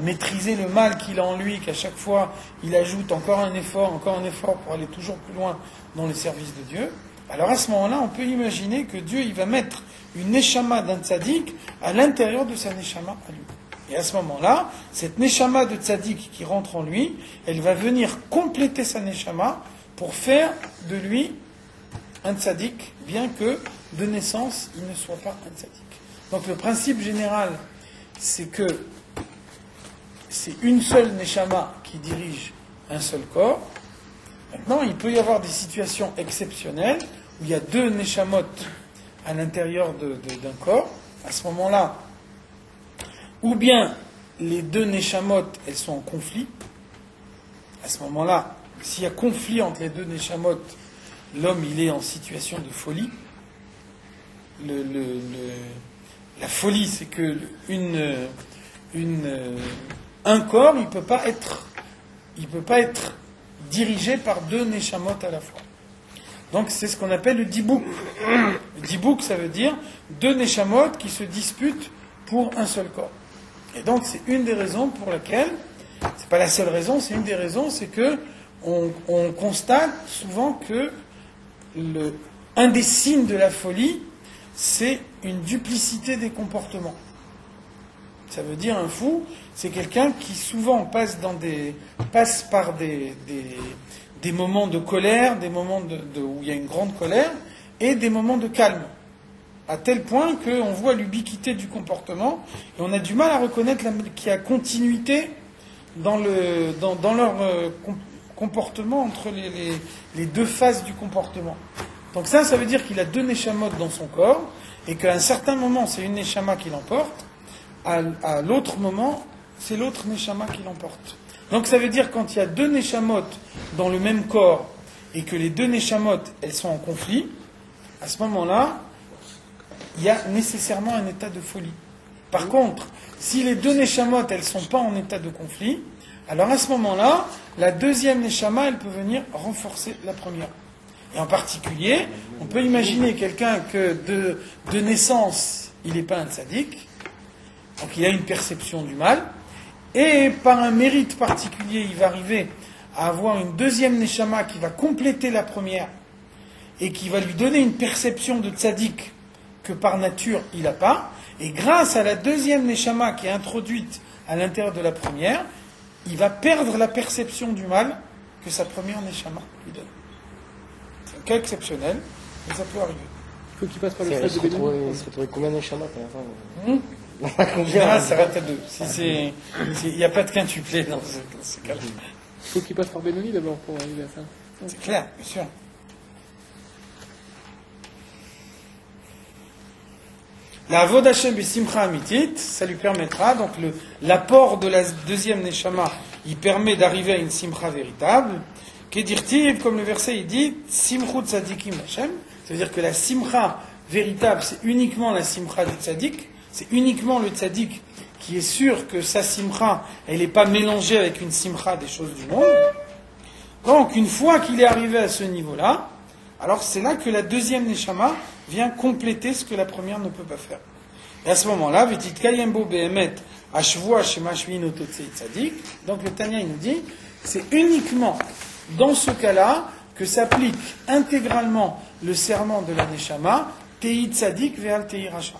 maîtriser le mal qu'il a en lui, qu'à chaque fois il ajoute encore un effort pour aller toujours plus loin dans le service de Dieu, alors à ce moment-là, on peut imaginer que Dieu il va mettre une neshama d'un tzaddik à l'intérieur de sa neshama à lui. Et à ce moment-là, cette neshama de tzaddik qui rentre en lui, elle va venir compléter sa neshama pour faire de lui un tzaddik, bien que de naissance, il ne soit pas un tzaddik. Donc le principe général, c'est que c'est une seule neshama qui dirige un seul corps. Maintenant, il peut y avoir des situations exceptionnelles où il y a deux neshamot à l'intérieur d'un corps. À ce moment-là, ou bien les deux neshamot, elles sont en conflit. À ce moment-là, s'il y a conflit entre les deux neshamot, l'homme il est en situation de folie. La folie, c'est que un corps, il peut pas être dirigé par deux neshamot à la fois. Donc c'est ce qu'on appelle le dibouk. Le dibouk, ça veut dire deux neshamot qui se disputent pour un seul corps. Et donc c'est une des raisons pour laquelle, c'est pas la seule raison, c'est une des raisons, c'est que on constate souvent que un des signes de la folie, c'est une duplicité des comportements. Ça veut dire un fou, c'est quelqu'un qui souvent passe par des moments de colère, des moments où il y a une grande colère, et des moments de calme. À tel point qu'on voit l'ubiquité du comportement, et on a du mal à reconnaître qu'il y a continuité dans leur comportement entre les deux phases du comportement. Donc ça veut dire qu'il a deux neshamot dans son corps, et qu'à un certain moment, c'est une neshama qui l'emporte, à l'autre moment, c'est l'autre neshama qui l'emporte. Donc ça veut dire quand il y a deux neshamot dans le même corps, et que les deux neshamot, elles sont en conflit, à ce moment-là, il y a nécessairement un état de folie. Par contre, si les deux neshamot, elles ne sont pas en état de conflit, alors à ce moment-là, la deuxième neshama, elle peut venir renforcer la première. Et en particulier, on peut imaginer quelqu'un que de naissance, il n'est pas un tzaddik, donc il a une perception du mal, et par un mérite particulier, il va arriver à avoir une deuxième neshama qui va compléter la première, et qui va lui donner une perception de tzaddik que par nature il n'a pas, et grâce à la deuxième neshama qui est introduite à l'intérieur de la première, il va perdre la perception du mal que sa première neshama lui donne. C'est un cas exceptionnel, mais ça peut arriver. Il faut qu'il passe par le Il stade de Bénin. se retrouve combien de neshamot à la fin En général, ça rate à deux. Il n'y a pas de quintuplé dans ce cas-là. Il faut qu'il passe par Benoni d'abord pour arriver à ça. C'est clair, bien sûr. La Avod Hashem Besimcha Amitit, ça lui permettra, donc l'apport de la deuxième Neshama, il permet d'arriver à une Simcha véritable. Kedirtiv, comme le verset il dit, Simchut Tzadikim Hashem, ça veut dire que la Simcha véritable, c'est uniquement la Simcha du Tzadik, c'est uniquement le Tzadik qui est sûr que sa Simcha, elle n'est pas mélangée avec une Simcha des choses du monde. Donc, une fois qu'il est arrivé à ce niveau-là, alors c'est là que la deuxième Neshama vient compléter ce que la première ne peut pas faire. Et à ce moment-là, Vetit Kayembo Behemet Ashvua Shemashvin Ototsei Tzadik, donc le Tanya il nous dit, c'est uniquement dans ce cas-là que s'applique intégralement le serment de la Neshama, Tei Tzadik Ve'al Tei Racha.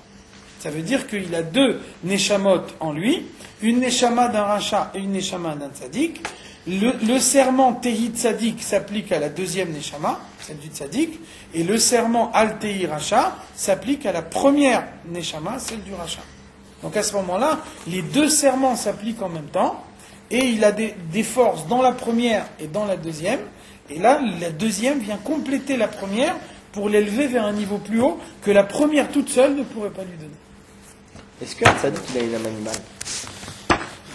Ça veut dire qu'il a deux neshamot en lui, une neshama d'un rachat et une neshama d'un tzaddik. Le serment Tehi Tzadik s'applique à la deuxième neshama, celle du tzaddik, et le serment Al Tehi Racha s'applique à la première neshama, celle du rachat. Donc à ce moment-là, les deux serments s'appliquent en même temps, et il a des forces dans la première et dans la deuxième, et là, la deuxième vient compléter la première pour l'élever vers un niveau plus haut que la première toute seule ne pourrait pas lui donner. Est-ce qu'un tzaddik, il a une âme animale?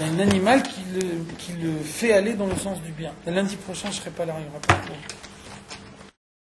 Il y a un animal qui le fait aller dans le sens du bien. Le lundi prochain, je ne serai pas là, il n'y aura pas de cours.